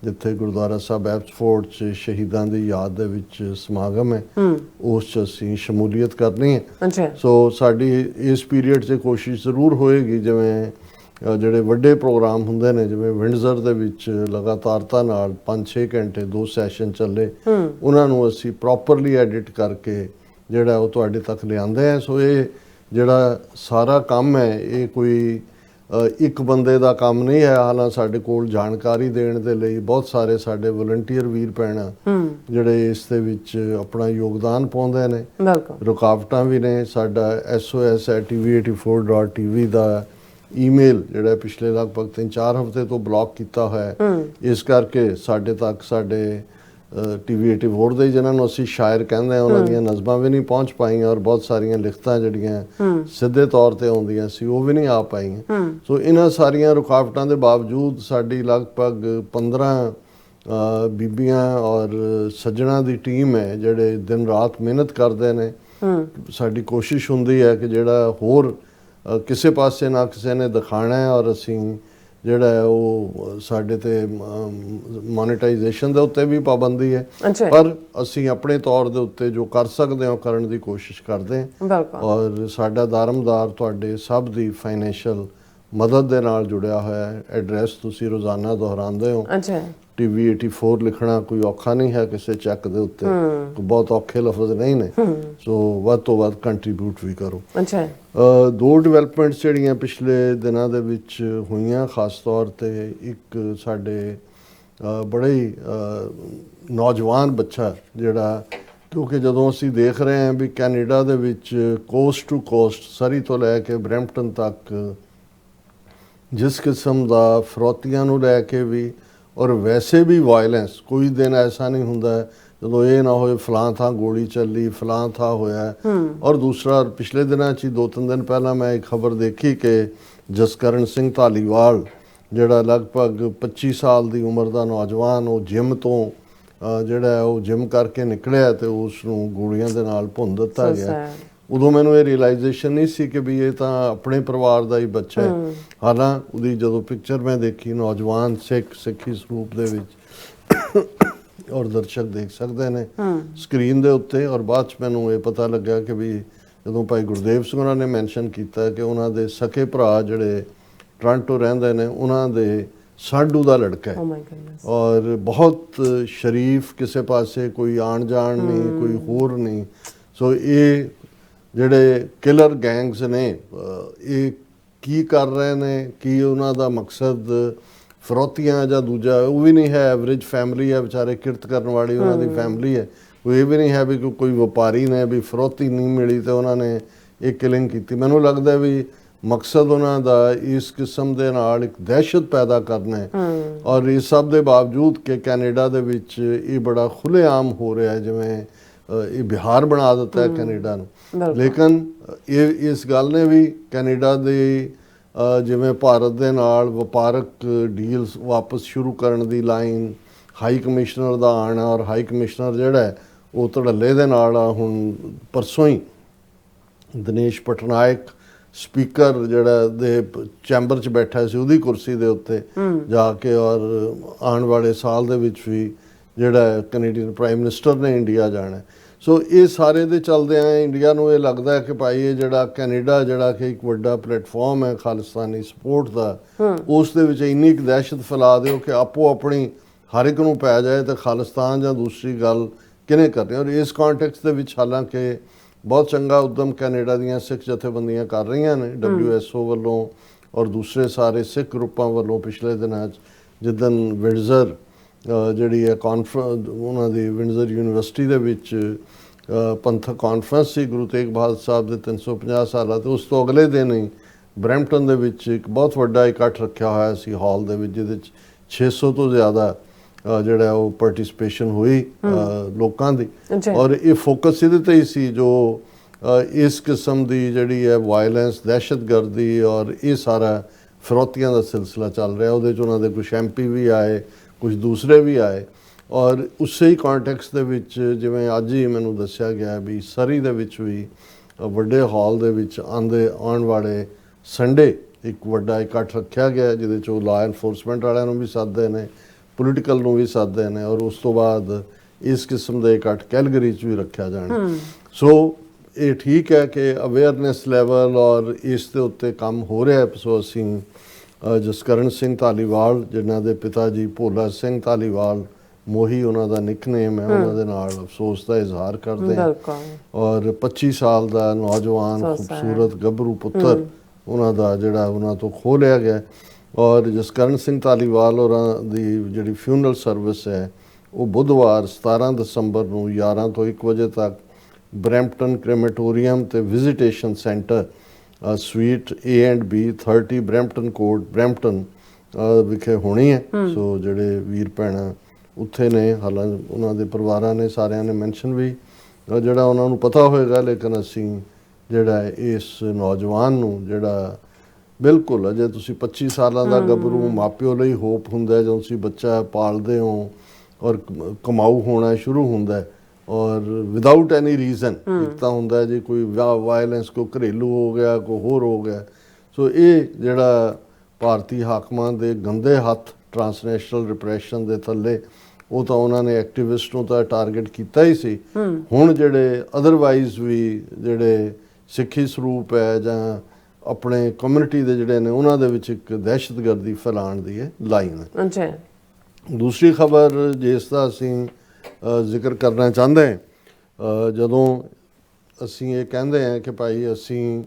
ਜਿੱਥੇ ਗੁਰਦੁਆਰਾ ਸਾਹਿਬ ਐਬਸਫੋਰਡ 'ਚ ਸ਼ਹੀਦਾਂ ਦੀ ਯਾਦ ਦੇ ਵਿੱਚ ਸਮਾਗਮ ਹੈ, ਉਸ 'ਚ ਅਸੀਂ ਸ਼ਮੂਲੀਅਤ ਕਰਨੀ ਹੈ। ਸੋ ਸਾਡੀ ਇਸ ਪੀਰੀਅਡ 'ਚ ਕੋਸ਼ਿਸ਼ ਜ਼ਰੂਰ ਹੋਏਗੀ, ਜਿਵੇਂ ਜਿਹੜੇ ਵੱਡੇ ਪ੍ਰੋਗਰਾਮ ਹੁੰਦੇ ਨੇ, ਜਿਵੇਂ ਵਿੰਡਜ਼ਰ ਦੇ ਵਿੱਚ ਲਗਾਤਾਰਤਾ ਨਾਲ 5-6 ਘੰਟੇ 2 ਸੈਸ਼ਨ ਚੱਲੇ, ਉਹਨਾਂ ਨੂੰ ਅਸੀਂ ਪ੍ਰੋਪਰਲੀ ਐਡਿਟ ਕਰਕੇ ਜਿਹੜਾ ਉਹ ਤੁਹਾਡੇ ਤੱਕ ਲਿਆਂਦੇ ਆ। ਸੋ ਇਹ ਜਿਹੜਾ ਸਾਰਾ ਕੰਮ ਹੈ ਇਹ ਕੋਈ ਇੱਕ ਬੰਦੇ ਦਾ ਕੰਮ ਨਹੀਂ ਹੈ। ਹਾਲਾਂਕਿ ਸਾਡੇ ਕੋਲ ਜਾਣਕਾਰੀ ਦੇਣ ਦੇ ਲਈ ਬਹੁਤ ਸਾਰੇ ਸਾਡੇ ਵਲੰਟੀਅਰ ਵੀਰ ਭੈਣਾਂ ਜਿਹੜੇ ਇਸ ਦੇ ਵਿੱਚ ਆਪਣਾ ਯੋਗਦਾਨ ਪਾਉਂਦੇ ਨੇ। ਰੁਕਾਵਟਾਂ ਵੀ ਨੇ। ਸਾਡਾ sos@tv84.tv ਦਾ ਈਮੇਲ ਜਿਹੜਾ ਪਿਛਲੇ ਲਗਭਗ 3-4 ਹਫ਼ਤੇ ਤੋਂ ਬਲੌਕ ਕੀਤਾ ਹੋਇਆ, ਇਸ ਕਰਕੇ ਸਾਡੇ ਤੱਕ ਸਾਡੇ TV 84 ਦੇ ਜਿਹਨਾਂ ਨੂੰ ਅਸੀਂ ਸ਼ਾਇਰ ਕਹਿੰਦੇ ਹਾਂ ਉਹਨਾਂ ਦੀਆਂ ਨਜ਼ਮਾਂ ਵੀ ਨਹੀਂ ਪਹੁੰਚ ਪਾਈਆਂ, ਔਰ ਬਹੁਤ ਸਾਰੀਆਂ ਲਿਖਤਾਂ ਜਿਹੜੀਆਂ ਸਿੱਧੇ ਤੌਰ ਤੇ ਆਉਂਦੀਆਂ ਸੀ ਉਹ ਵੀ ਨਹੀਂ ਆ ਪਾਈਆਂ। ਸੋ ਇਹਨਾਂ ਸਾਰੀਆਂ ਰੁਕਾਵਟਾਂ ਦੇ ਬਾਵਜੂਦ ਸਾਡੀ ਲਗਭਗ 15 ਬੀਬੀਆਂ ਔਰ ਸੱਜਣਾ ਦੀ ਟੀਮ ਹੈ ਜਿਹੜੇ ਦਿਨ ਰਾਤ ਮਿਹਨਤ ਕਰਦੇ ਨੇ। ਸਾਡੀ ਕੋਸ਼ਿਸ਼ ਹੁੰਦੀ ਹੈ ਕਿ ਜਿਹੜਾ ਹੋਰ ਕਿਸੇ ਪਾਸੇ ਨਾ ਕਿਸੇ ਨੇ ਦਿਖਾਣਾ ਹੈ, ਔਰ ਅਸੀਂ ਜਿਹੜਾ ਹੈ ਉਹ ਸਾਡੇ ਤੇ ਮੋਨੇਟਾਈਜੇਸ਼ਨ ਦੇ ਉੱਤੇ ਵੀ ਪਾਬੰਦੀ ਹੈ, ਪਰ ਅਸੀਂ ਆਪਣੇ ਤੌਰ ਦੇ ਉੱਤੇ ਜੋ ਕਰ ਸਕਦੇ ਹਾਂ ਕਰਨ ਦੀ ਕੋਸ਼ਿਸ਼ ਕਰਦੇ ਹਾਂ। ਔਰ ਸਾਡਾ ਦਾਰਮਦਾਰ ਤੁਹਾਡੇ ਸਭ ਦੀ ਫਾਈਨੈਂਸ਼ੀਅਲ ਮਦਦ ਦੇ ਨਾਲ ਜੁੜਿਆ ਹੋਇਆ ਹੈ। ਐਡਰੈਸ ਤੁਸੀਂ ਰੋਜ਼ਾਨਾ ਦੁਹਰਾਉਂਦੇ ਹੋ। TV 84 ਲਿਖਣਾ ਕੋਈ ਔਖਾ ਨਹੀਂ ਹੈ ਕਿਸੇ ਚੈੱਕ ਦੇ ਉੱਤੇ, ਬਹੁਤ ਔਖੇ ਲਫ਼ਜ਼ ਨਹੀਂ ਨੇ। ਸੋ ਵੱਧ ਤੋਂ ਵੱਧ ਕੰਟਰੀਬਿਊਟ ਵੀ ਕਰੋ। ਦੋ ਡਿਵੈਲਪਮੈਂਟਸ ਜਿਹੜੀਆਂ ਪਿਛਲੇ ਦਿਨਾਂ ਦੇ ਵਿੱਚ ਹੋਈਆਂ, ਖਾਸ ਤੌਰ ਤੇ ਇੱਕ ਸਾਡੇ ਬੜਾ ਹੀ ਨੌਜਵਾਨ ਬੱਚਾ ਜਿਹੜਾ, ਕਿਉਂਕਿ ਜਦੋਂ ਅਸੀਂ ਦੇਖ ਰਹੇ ਹਾਂ ਵੀ ਕੈਨੇਡਾ ਦੇ ਵਿੱਚ ਕੋਸਟ ਟੂ ਕੋਸਟ, ਸਰੀ ਤੋਂ ਲੈ ਕੇ ਬਰੈਂਪਟਨ ਤੱਕ, ਜਿਸ ਕਿਸਮ ਦਾ ਫਰੋਤੀਆਂ ਨੂੰ ਲੈ ਕੇ ਵੀ ਔਰ ਵੈਸੇ ਵੀ ਵਾਇਲੈਂਸ, ਕੋਈ ਦਿਨ ਐਸਾ ਨਹੀਂ ਹੁੰਦਾ ਜਦੋਂ ਇਹ ਨਾ ਹੋਏ ਫਲਾਂ ਥਾਂ ਗੋਲੀ ਚੱਲੀ, ਫਲਾਂ ਥਾਂ ਹੋਇਆ। ਔਰ ਦੂਸਰਾ, ਪਿਛਲੇ ਦਿਨਾਂ 'ਚ 2-3 ਦਿਨ ਪਹਿਲਾਂ ਮੈਂ ਇੱਕ ਖਬਰ ਦੇਖੀ ਕਿ ਜਸਕਰਨ ਸਿੰਘ ਧਾਲੀਵਾਲ ਜਿਹੜਾ ਲਗਭਗ 25 ਸਾਲ ਦੀ ਉਮਰ ਦਾ ਨੌਜਵਾਨ, ਉਹ ਜਿਮ ਤੋਂ ਜਿਹੜਾ ਉਹ ਜਿਮ ਕਰਕੇ ਨਿਕਲਿਆ ਤੇ ਉਸ ਨੂੰ ਗੋਲੀਆਂ ਦੇ ਨਾਲ ਭੁੰਨ ਦਿੱਤਾ ਗਿਆ। ਉਦੋਂ ਮੈਨੂੰ ਇਹ ਰਿਅਲਾਈਜੇਸ਼ਨ ਨਹੀਂ ਸੀ ਕਿ ਵੀ ਇਹ ਤਾਂ ਆਪਣੇ ਪਰਿਵਾਰ ਦਾ ਹੀ ਬੱਚਾ ਹੈ। ਹਾਲਾਂਕਿ ਉਹਦੀ ਜਦੋਂ ਪਿਕਚਰ ਮੈਂ ਦੇਖੀ, ਨੌਜਵਾਨ ਸਿੱਖੀ ਸਰੂਪ ਦੇ ਵਿੱਚ, ਔਰ ਦਰਸ਼ਕ ਦੇਖ ਸਕਦੇ ਨੇ ਸਕਰੀਨ ਦੇ ਉੱਤੇ, ਔਰ ਬਾਅਦ 'ਚ ਮੈਨੂੰ ਇਹ ਪਤਾ ਲੱਗਾ ਕਿ ਵੀ ਜਦੋਂ ਭਾਈ ਗੁਰਦੇਵ ਸਿੰਘ ਉਹਨਾਂ ਨੇ ਮੈਂਸ਼ਨ ਕੀਤਾ ਕਿ ਉਹਨਾਂ ਦੇ ਸਕੇ ਭਰਾ ਜਿਹੜੇ ਟੋਰਾਂਟੋ ਰਹਿੰਦੇ ਨੇ, ਉਹਨਾਂ ਦੇ ਸਾਡੂ ਦਾ ਲੜਕਾ ਹੈ, ਔਰ ਬਹੁਤ ਸ਼ਰੀਫ, ਕਿਸੇ ਪਾਸੇ ਕੋਈ ਆਣ ਜਾਣ ਨਹੀਂ, ਕੋਈ ਹੋਰ ਨਹੀਂ। ਸੋ ਇਹ ਜਿਹੜੇ ਕਿਲਰ ਗੈਂਗਸ ਨੇ ਇਹ ਕੀ ਕਰ ਰਹੇ ਨੇ, ਕੀ ਉਹਨਾਂ ਦਾ ਮਕਸਦ ਫਰੋਤੀਆਂ ਜਾਂ ਦੂਜਾ ਉਹ ਵੀ ਨਹੀਂ ਹੈ। ਐਵਰੇਜ ਫੈਮਿਲੀ ਹੈ, ਵਿਚਾਰੇ ਕਿਰਤ ਕਰਨ ਵਾਲੀ ਉਹਨਾਂ ਦੀ ਫੈਮਿਲੀ ਹੈ। ਕੋਈ ਇਹ ਵੀ ਨਹੀਂ ਹੈ ਵੀ ਕੋਈ ਵਪਾਰੀ ਨੇ ਵੀ ਫਰੋਤੀ ਨਹੀਂ ਮਿਲੀ ਤੇ ਉਹਨਾਂ ਨੇ ਇਹ ਕਿਲਿੰਗ ਕੀਤੀ। ਮੈਨੂੰ ਲੱਗਦਾ ਵੀ ਮਕਸਦ ਉਹਨਾਂ ਦਾ ਇਸ ਕਿਸਮ ਦੇ ਨਾਲ ਇੱਕ ਦਹਿਸ਼ਤ ਪੈਦਾ ਕਰਨਾ ਹੈ। ਔਰ ਇਸ ਸਭ ਦੇ ਬਾਵਜੂਦ ਕਿ ਕੈਨੇਡਾ ਦੇ ਵਿੱਚ ਇਹ ਬੜਾ ਖੁੱਲ੍ਹੇਆਮ ਹੋ ਰਿਹਾ ਹੈ, ਜਿਵੇਂ ਇਹ ਬਿਹਾਰ ਬਣਾ ਦਿੱਤਾ ਹੈ ਕੈਨੇਡਾ ਨੂੰ। ਲੇਕਿਨ ਇਹ ਇਸ ਗੱਲ ਨੇ ਵੀ ਕੈਨੇਡਾ ਦੇ ਜਿਵੇਂ ਭਾਰਤ ਦੇ ਨਾਲ ਵਪਾਰਕ ਡੀਲਸ ਵਾਪਸ ਸ਼ੁਰੂ ਕਰਨ ਦੀ ਲਾਈਨ, ਹਾਈ ਕਮਿਸ਼ਨਰ ਦਾ ਆਉਣਾ, ਔਰ ਹਾਈ ਕਮਿਸ਼ਨਰ ਜਿਹੜਾ ਹੈ ਉਹ ਧੜੱਲੇ ਦੇ ਨਾਲ ਆ। ਹੁਣ ਪਰਸੋਂ ਹੀ ਦਿਨੇਸ਼ ਪਟਨਾਇਕ ਸਪੀਕਰ ਜਿਹੜਾ ਦੇ ਚੈਂਬਰ 'ਚ ਬੈਠਾ ਸੀ, ਉਹਦੀ ਕੁਰਸੀ ਦੇ ਉੱਤੇ ਜਾ ਕੇ, ਔਰ ਆਉਣ ਵਾਲੇ ਸਾਲ ਦੇ ਵਿੱਚ ਵੀ ਜਿਹੜਾ ਕੈਨੇਡੀਅਨ ਪ੍ਰਾਈਮ ਮਿਨਿਸਟਰ ਨੇ ਇੰਡੀਆ ਜਾਣਾ। ਸੋ ਇਹ ਸਾਰੇ ਦੇ ਚੱਲਦਿਆਂ ਇੰਡੀਆ ਨੂੰ ਇਹ ਲੱਗਦਾ ਹੈ ਕਿ ਭਾਈ ਇਹ ਜਿਹੜਾ ਕੈਨੇਡਾ ਜਿਹੜਾ ਕਿ ਇੱਕ ਵੱਡਾ ਪਲੇਟਫਾਰਮ ਹੈ ਖਾਲਿਸਤਾਨੀ ਸਪੋਰਟ ਦਾ, ਉਸ ਦੇ ਵਿੱਚ ਇੰਨੀ ਕੁ ਦਹਿਸ਼ਤ ਫੈਲਾ ਦਿਓ ਕਿ ਆਪੋ ਆਪਣੀ ਹਰ ਇੱਕ ਨੂੰ ਪੈ ਜਾਏ ਤੇ ਖਾਲਿਸਤਾਨ ਜਾਂ ਦੂਸਰੀ ਗੱਲ ਕਿਹਨੇ ਕਰਨੀ। ਔਰ ਇਸ ਕੰਟੈਕਸਟ ਦੇ ਵਿੱਚ ਹਾਲਾਂਕਿ ਬਹੁਤ ਚੰਗਾ ਉਦਮ ਕੈਨੇਡਾ ਦੀਆਂ ਸਿੱਖ ਜਥੇਬੰਦੀਆਂ ਕਰ ਰਹੀਆਂ ਨੇ, WSO ਵੱਲੋਂ ਔਰ ਦੂਸਰੇ ਸਾਰੇ ਸਿੱਖ ਗਰੁੱਪਾਂ ਵੱਲੋਂ। ਪਿਛਲੇ ਦਿਨਾਂ 'ਚ ਜਿੱਦਣ ਵਿੰਡਜ਼ਰ ਜਿਹੜੀ ਹੈ ਉਹਨਾਂ ਦੀ ਵਿੰਡਜ਼ਰ ਯੂਨੀਵਰਸਿਟੀ ਦੇ ਵਿੱਚ ਪੰਥਕ ਕਾਨਫਰੰਸ ਸੀ ਗੁਰੂ ਤੇਗ ਬਹਾਦਰ ਸਾਹਿਬ ਦੇ 350 ਸਾਲਾਂ ਤੇ ਉਸ ਤੋਂ ਅਗਲੇ ਦਿਨ ਹੀ ਬਰੈਂਪਟਨ ਦੇ ਵਿੱਚ ਇੱਕ ਬਹੁਤ ਵੱਡਾ ਇਕੱਠ ਰੱਖਿਆ ਹੋਇਆ ਸੀ ਹਾਲ ਦੇ ਵਿੱਚ, ਜਿਹਦੇ 'ਚ 600 ਤੋਂ ਜ਼ਿਆਦਾ ਜਿਹੜਾ ਉਹ ਪਾਰਟਿਸਿਪੇਸ਼ਨ ਹੋਈ ਲੋਕਾਂ ਦੀ। ਔਰ ਇਹ ਫੋਕਸ ਇਹਦੇ ਤੇ ਹੀ ਸੀ ਜੋ ਇਸ ਕਿਸਮ ਦੀ ਜਿਹੜੀ ਹੈ ਵਾਇਲੈਂਸ, ਦਹਿਸ਼ਤਗਰਦੀ ਔਰ ਇਹ ਸਾਰਾ ਫਿਰੌਤੀਆਂ ਦਾ ਸਿਲਸਿਲਾ ਚੱਲ ਰਿਹਾ। ਉਹਦੇ 'ਚ ਉਹਨਾਂ ਦੇ ਕੁਝ MP ਵੀ ਆਏ, ਕੁਝ ਦੂਸਰੇ ਵੀ ਆਏ। ਔਰ ਉਸੇ ਹੀ ਕੰਟੈਕਸਟ ਦੇ ਵਿੱਚ ਜਿਵੇਂ ਅੱਜ ਹੀ ਮੈਨੂੰ ਦੱਸਿਆ ਗਿਆ ਵੀ ਸਰੀ ਦੇ ਵਿੱਚ ਵੀ ਵੱਡੇ ਹਾਲ ਦੇ ਵਿੱਚ ਆਉਣ ਵਾਲੇ ਸੰਡੇ ਇੱਕ ਵੱਡਾ ਇਕੱਠ ਰੱਖਿਆ ਗਿਆ, ਜਿਹਦੇ 'ਚ ਉਹ ਲਾਅ ਐਨਫੋਰਸਮੈਂਟ ਵਾਲਿਆਂ ਨੂੰ ਵੀ ਸੱਦਦੇ ਨੇ, ਪੋਲੀਟੀਕਲ ਨੂੰ ਵੀ ਸੱਦਦੇ ਨੇ, ਔਰ ਉਸ ਤੋਂ ਬਾਅਦ ਇਸ ਕਿਸਮ ਦਾ ਇਕੱਠ ਕੈਲਗਰੀ 'ਚ ਵੀ ਰੱਖਿਆ ਜਾਣਾ। ਸੋ ਇਹ ਠੀਕ ਹੈ ਕਿ ਅਵੇਅਰਨੈਸ ਲੈਵਲ ਔਰ ਇਸ ਦੇ ਉੱਤੇ ਕੰਮ ਹੋ ਰਿਹਾ। ਸੋ ਅਸੀਂ ਜਸਕਰਨ ਸਿੰਘ ਧਾਲੀਵਾਲ, ਜਿਨ੍ਹਾਂ ਦੇ ਪਿਤਾ ਜੀ ਭੋਲਾ ਸਿੰਘ ਧਾਲੀਵਾਲ, ਮੋਹੀ ਉਹਨਾਂ ਦਾ ਨਿਕਨੇਮ ਹੈ, ਉਹਨਾਂ ਦੇ ਨਾਲ ਅਫਸੋਸ ਦਾ ਇਜ਼ਹਾਰ ਕਰਦੇ ਹਾਂ। ਔਰ 25 ਸਾਲ ਦਾ ਨੌਜਵਾਨ ਖੂਬਸੂਰਤ ਗੱਭਰੂ ਪੁੱਤਰ ਉਹਨਾਂ ਦਾ ਜਿਹੜਾ ਉਹਨਾਂ ਤੋਂ ਖੋਹ ਲਿਆ ਗਿਆ। ਔਰ ਜਸਕਰਨ ਸਿੰਘ ਧਾਲੀਵਾਲ ਹੋਰਾਂ ਦੀ ਜਿਹੜੀ ਫਿਊਨਰਲ ਸਰਵਿਸ ਹੈ ਉਹ ਬੁੱਧਵਾਰ 17 ਦਸੰਬਰ ਨੂੰ 11 ਤੋਂ 1 ਵਜੇ ਤੱਕ ਬਰੈਂਪਟਨ ਕ੍ਰੈਮੇਟੋਰੀਅਮ ਤੇ visitation centre suite A&B 30 Brampton court Brampton ਵਿਖੇ ਹੋਣੀ ਹੈ। ਸੋ ਜਿਹੜੇ ਵੀਰ ਭੈਣਾਂ ਉੱਥੇ ਨੇ, ਹਾਲਾਂਕਿ ਉਹਨਾਂ ਦੇ ਪਰਿਵਾਰਾਂ ਨੇ ਸਾਰਿਆਂ ਨੇ ਮੈਂਸ਼ਨ ਵੀ ਜਿਹੜਾ ਉਹਨਾਂ ਨੂੰ ਪਤਾ ਹੋਏਗਾ, ਲੇਕਿਨ ਅਸੀਂ ਜਿਹੜਾ ਇਸ ਨੌਜਵਾਨ ਨੂੰ ਜਿਹੜਾ ਬਿਲਕੁਲ ਅਜੇ ਤੁਸੀਂ 25 ਸਾਲਾਂ ਦਾ ਗੱਭਰੂ, ਮਾਪਿਓ ਲਈ ਹੋਪ ਹੁੰਦਾ ਜਦੋਂ ਤੁਸੀਂ ਬੱਚਾ ਪਾਲਦੇ ਹੋ ਔਰ ਕਮਾਊ ਹੋਣਾ ਸ਼ੁਰੂ ਹੁੰਦਾ ਔਰ ਵਿਦਆਊਟ ਐਨੀ ਰੀਜ਼ਨ। ਇੱਕ ਤਾਂ ਹੁੰਦਾ ਜੀ ਕੋਈ ਵਾਇਲੈਂਸ, ਕੋਈ ਘਰੇਲੂ ਹੋ ਗਿਆ, ਕੋਈ ਹੋਰ ਹੋ ਗਿਆ। ਸੋ ਇਹ ਜਿਹੜਾ ਭਾਰਤੀ ਹਾਕਮਾਂ ਦੇ ਗੰਦੇ ਹੱਥ ਟਰਾਂਸਨੈਸ਼ਨਲ ਰਿਪਰੈਸ਼ਨ ਦੇ ਥੱਲੇ, ਉਹ ਤਾਂ ਉਹਨਾਂ ਨੇ ਐਕਟਿਵਿਸਟ ਨੂੰ ਤਾਂ ਟਾਰਗੇਟ ਕੀਤਾ ਹੀ ਸੀ। ਹੁਣ ਜਿਹੜੇ ਅਦਰਵਾਈਜ਼ ਵੀ ਜਿਹੜੇ ਸਿੱਖੀ ਸਰੂਪ ਹੈ ਜਾਂ ਆਪਣੇ ਕਮਿਊਨਿਟੀ ਦੇ ਜਿਹੜੇ ਨੇ ਉਹਨਾਂ ਦੇ ਵਿੱਚ ਇੱਕ ਦਹਿਸ਼ਤਗਰਦੀ ਫੈਲਾਉਣ ਦੀ ਹੈ ਲਾਈਨ ਹੈ। ਦੂਸਰੀ ਖਬਰ ਜਿਸ ਦਾ ਅਸੀਂ ਜ਼ਿਕਰ ਕਰਨਾ ਚਾਹੁੰਦੇ ਹਾਂ, ਜਦੋਂ ਅਸੀਂ ਇਹ ਕਹਿੰਦੇ ਹਾਂ ਕਿ ਭਾਈ ਅਸੀਂ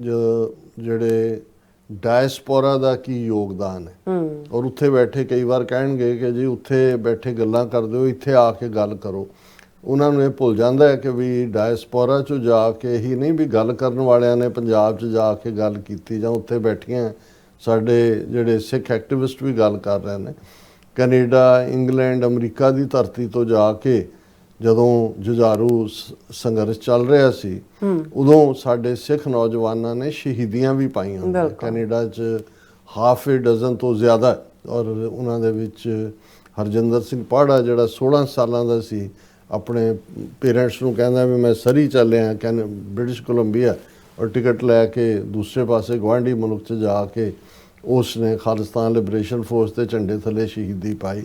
ਜਿਹੜੇ ਡਾਇਸਪੋਰਾ ਦਾ ਕੀ ਯੋਗਦਾਨ ਹੈ, ਔਰ ਉੱਥੇ ਬੈਠੇ ਕਈ ਵਾਰ ਕਹਿਣਗੇ ਕਿ ਜੀ ਉੱਥੇ ਬੈਠੇ ਗੱਲਾਂ ਕਰਦੇ ਹੋ, ਇੱਥੇ ਆ ਕੇ ਗੱਲ ਕਰੋ। ਉਹਨਾਂ ਨੂੰ ਇਹ ਭੁੱਲ ਜਾਂਦਾ ਹੈ ਕਿ ਵੀ ਡਾਇਸਪੋਰਾ 'ਚ ਜਾ ਕੇ ਹੀ ਨਹੀਂ ਵੀ ਗੱਲ ਕਰਨ ਵਾਲਿਆਂ ਨੇ ਪੰਜਾਬ 'ਚ ਜਾ ਕੇ ਗੱਲ ਕੀਤੀ, ਜਾਂ ਉੱਥੇ ਬੈਠੀਆਂ ਸਾਡੇ ਜਿਹੜੇ ਸਿੱਖ ਐਕਟਿਵਿਸਟ ਵੀ ਗੱਲ ਕਰ ਰਹੇ ਨੇ। ਕੈਨੇਡਾ, ਇੰਗਲੈਂਡ, ਅਮਰੀਕਾ ਦੀ ਧਰਤੀ ਤੋਂ ਜਾ ਕੇ ਜਦੋਂ ਜੁਝਾਰੂ ਸੰਘਰਸ਼ ਚੱਲ ਰਿਹਾ ਸੀ, ਉਦੋਂ ਸਾਡੇ ਸਿੱਖ ਨੌਜਵਾਨਾਂ ਨੇ ਸ਼ਹੀਦੀਆਂ ਵੀ ਪਾਈਆਂ। ਕੈਨੇਡਾ 'ਚ ਹਾਫ ਏ ਡਜ਼ਨ ਤੋਂ ਜ਼ਿਆਦਾ, ਔਰ ਉਹਨਾਂ ਦੇ ਵਿੱਚ ਹਰਜਿੰਦਰ ਸਿੰਘ ਪਾੜਾ ਜਿਹੜਾ 16 ਸਾਲਾਂ ਦਾ ਸੀ, ਆਪਣੇ ਪੇਰੈਂਟਸ ਨੂੰ ਕਹਿੰਦਾ ਵੀ ਮੈਂ ਸਰੀ ਚੱਲਿਆ ਬ੍ਰਿਟਿਸ਼ ਕੋਲੰਬੀਆ, ਔਰ ਟਿਕਟ ਲੈ ਕੇ ਦੂਸਰੇ ਪਾਸੇ ਗੁਆਂਢੀ ਮੁਲਕ 'ਚ ਜਾ ਕੇ ਉਸ ਨੇ ਖਾਲਿਸਤਾਨ ਲਿਬਰੇਸ਼ਨ ਫੋਰਸ ਦੇ ਝੰਡੇ ਥੱਲੇ ਸ਼ਹੀਦੀ ਪਾਈ।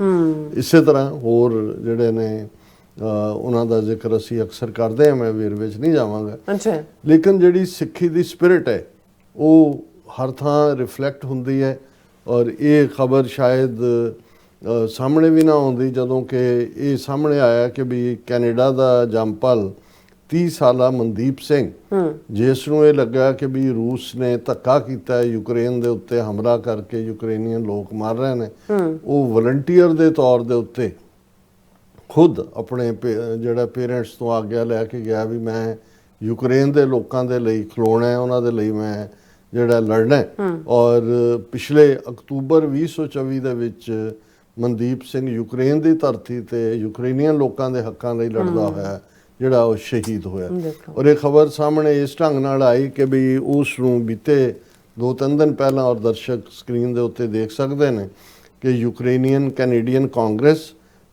ਇਸੇ ਤਰ੍ਹਾਂ ਹੋਰ ਜਿਹੜੇ ਨੇ ਉਹਨਾਂ ਦਾ ਜ਼ਿਕਰ ਅਸੀਂ ਅਕਸਰ ਕਰਦੇ ਹਾਂ, ਮੈਂ ਵੇਰਵੇ ਵਿੱਚ ਨਹੀਂ ਜਾਵਾਂਗਾ। ਲੇਕਿਨ ਜਿਹੜੀ ਸਿੱਖੀ ਦੀ ਸਪਿਰਿਟ ਹੈ ਉਹ ਹਰ ਥਾਂ ਰਿਫਲੈਕਟ ਹੁੰਦੀ ਹੈ। ਔਰ ਇਹ ਖਬਰ ਸ਼ਾਇਦ ਸਾਹਮਣੇ ਵੀ ਨਾ ਆਉਂਦੀ ਜਦੋਂ ਕਿ ਇਹ ਸਾਹਮਣੇ ਆਇਆ ਕਿ ਵੀ ਕੈਨੇਡਾ ਦਾ ਜੰਮਪਲ 30 ਸਾਲਾ ਮਨਦੀਪ ਸਿੰਘ, ਜਿਸ ਨੂੰ ਇਹ ਲੱਗਾ ਕਿ ਵੀ ਰੂਸ ਨੇ ਧੱਕਾ ਕੀਤਾ ਹੈ ਯੂਕਰੇਨ ਦੇ ਉੱਤੇ ਹਮਲਾ ਕਰਕੇ, ਯੂਕਰੇਨੀਅਨ ਲੋਕ ਮਰ ਰਹੇ ਨੇ, ਉਹ ਵਲੰਟੀਅਰ ਦੇ ਤੌਰ ਦੇ ਉੱਤੇ ਖੁਦ ਆਪਣੇ ਜਿਹੜਾ ਪੇਰੈਂਟਸ ਤੋਂ ਆਗਿਆ ਲੈ ਕੇ ਗਿਆ ਵੀ ਮੈਂ ਯੂਕਰੇਨ ਦੇ ਲੋਕਾਂ ਦੇ ਲਈ ਖਲੋਣਾ ਹੈ, ਉਹਨਾਂ ਦੇ ਲਈ ਮੈਂ ਜਿਹੜਾ ਲੜਨਾ। ਔਰ ਪਿਛਲੇ ਅਕਤੂਬਰ 2024 ਦੇ ਵਿੱਚ ਮਨਦੀਪ ਸਿੰਘ ਯੂਕਰੇਨ ਦੀ ਧਰਤੀ ਤੇ ਯੂਕਰੇਨੀਅਨ ਲੋਕਾਂ ਦੇ ਹੱਕਾਂ ਲਈ ਲੜਦਾ ਹੋਇਆ ਜਿਹੜਾ ਉਹ ਸ਼ਹੀਦ ਹੋਇਆ। ਔਰ ਇਹ ਖਬਰ ਸਾਹਮਣੇ ਇਸ ਢੰਗ ਨਾਲ ਆਈ ਕਿ ਵੀ ਉਸ ਨੂੰ ਬੀਤੇ 2-3 ਦਿਨ ਪਹਿਲਾਂ, ਔਰ ਦਰਸ਼ਕ ਸਕਰੀਨ ਦੇ ਉੱਤੇ ਦੇਖ ਸਕਦੇ ਨੇ ਕਿ ਯੂਕਰੇਨੀਅਨ ਕੈਨੇਡੀਅਨ ਕਾਂਗਰਸ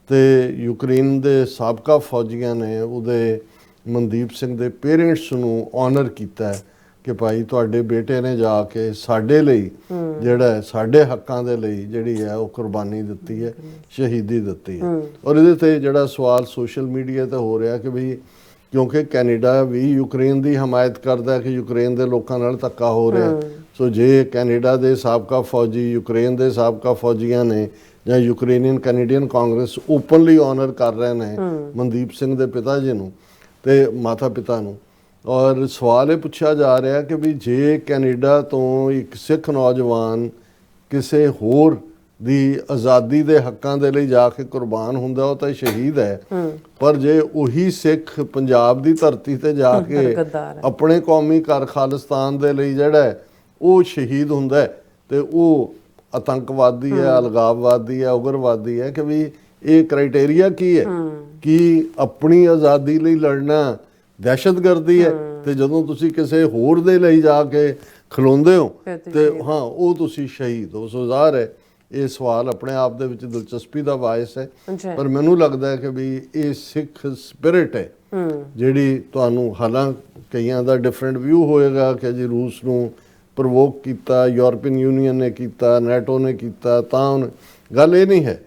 ਤੇ ਯੂਕਰੇਨ ਦੇ ਸਾਬਕਾ ਫੌਜੀਆਂ ਨੇ ਉਹਦੇ ਮਨਦੀਪ ਸਿੰਘ ਦੇ ਪੇਰੈਂਟਸ ਨੂੰ ਆਨਰ ਕੀਤਾ ਹੈ ਕਿ ਭਾਈ ਤੁਹਾਡੇ ਬੇਟੇ ਨੇ ਜਾ ਕੇ ਸਾਡੇ ਲਈ ਜਿਹੜਾ ਹੈ, ਸਾਡੇ ਹੱਕਾਂ ਦੇ ਲਈ ਜਿਹੜੀ ਹੈ ਉਹ ਕੁਰਬਾਨੀ ਦਿੱਤੀ ਹੈ, ਸ਼ਹੀਦੀ ਦਿੱਤੀ ਹੈ। ਔਰ ਇਹਦੇ ਤੇ ਜਿਹੜਾ ਸਵਾਲ ਸੋਸ਼ਲ ਮੀਡੀਆ ਤੇ ਹੋ ਰਿਹਾ ਕਿ ਵੀ ਕਿਉਂਕਿ ਕੈਨੇਡਾ ਵੀ ਯੂਕਰੇਨ ਦੀ ਹਮਾਇਤ ਕਰਦਾ ਹੈ ਕਿ ਯੂਕਰੇਨ ਦੇ ਲੋਕਾਂ ਨਾਲ ਧੱਕਾ ਹੋ ਰਿਹਾ, ਸੋ ਜੇ ਕੈਨੇਡਾ ਦੇ ਸਾਬਕਾ ਫੌਜੀ ਯੂਕਰੇਨ ਦੇ ਸਾਬਕਾ ਫੌਜੀਆਂ ਨੇ ਜਾਂ Ukrainian Canadian Congress openly honour ਕਰ ਰਹੇ ਨੇ ਮਨਦੀਪ ਸਿੰਘ ਦੇ ਪਿਤਾ ਜੀ ਨੂੰ ਤੇ ਮਾਤਾ ਪਿਤਾ ਨੂੰ, ਔਰ ਸਵਾਲ ਇਹ ਪੁੱਛਿਆ ਜਾ ਰਿਹਾ ਕਿ ਵੀ ਜੇ ਕੈਨੇਡਾ ਤੋਂ ਇੱਕ ਸਿੱਖ ਨੌਜਵਾਨ ਕਿਸੇ ਹੋਰ ਦੀ ਆਜ਼ਾਦੀ ਦੇ ਹੱਕਾਂ ਦੇ ਲਈ ਜਾ ਕੇ ਕੁਰਬਾਨ ਹੁੰਦਾ ਉਹ ਤਾਂ ਸ਼ਹੀਦ ਹੈ, ਪਰ ਜੇ ਉਹੀ ਸਿੱਖ ਪੰਜਾਬ ਦੀ ਧਰਤੀ ਤੇ ਜਾ ਕੇ ਆਪਣੇ ਕੌਮੀ ਘਰ ਖਾਲਿਸਤਾਨ ਦੇ ਲਈ ਜਿਹੜਾ ਹੈ ਉਹ ਸ਼ਹੀਦ ਹੁੰਦਾ ਹੈ ਤੇ ਉਹ ਆਤੰਕਵਾਦੀ ਹੈ, ਅਲਗਾਵਵਾਦੀ ਹੈ, ਉਗਰਵਾਦੀ ਹੈ ਕਿ ਵੀ ਇਹ ਕ੍ਰਾਈਟੇਰੀਆ ਕੀ ਹੈ ਕਿ ਆਪਣੀ ਆਜ਼ਾਦੀ ਲਈ ਲੜਨਾ ਦਹਿਸ਼ਤਗਰਦੀ ਹੈ ਤੇ ਜਦੋਂ ਤੁਸੀਂ ਕਿਸੇ ਹੋਰ ਦੇ ਲਈ ਜਾ ਕੇ ਖਲੋਂਦੇ ਹੋ ਤੇ ਹਾਂ ਉਹ ਤੁਸੀਂ ਸ਼ਹੀਦ ਹੋ। ਸੋ ਜ਼ਾਹਰ ਹੈ ਇਹ ਸਵਾਲ ਆਪਣੇ ਆਪ ਦੇ ਵਿੱਚ ਦਿਲਚਸਪੀ ਦਾ ਵਾਇਸ ਹੈ, ਪਰ ਮੈਨੂੰ ਲੱਗਦਾ ਹੈ ਕਿ ਵੀ ਇਹ ਸਿੱਖ ਸਪਿਰਿਟ ਹੈ ਜਿਹੜੀ ਤੁਹਾਨੂੰ, ਹਾਲਾਂਕਿ ਕਈਆਂ ਦਾ ਡਿਫਰੈਂਟ ਵਿਊ ਹੋਏਗਾ ਕਿ ਜੀ ਰੂਸ ਨੂੰ ਪ੍ਰਵੋਕ ਕੀਤਾ, ਯੂਰਪੀਅਨ ਯੂਨੀਅਨ ਨੇ ਕੀਤਾ, ਨੈਟੋ ਨੇ ਕੀਤਾ, ਤਾਂ ਗੱਲ ਇਹ ਨਹੀਂ ਹੈ।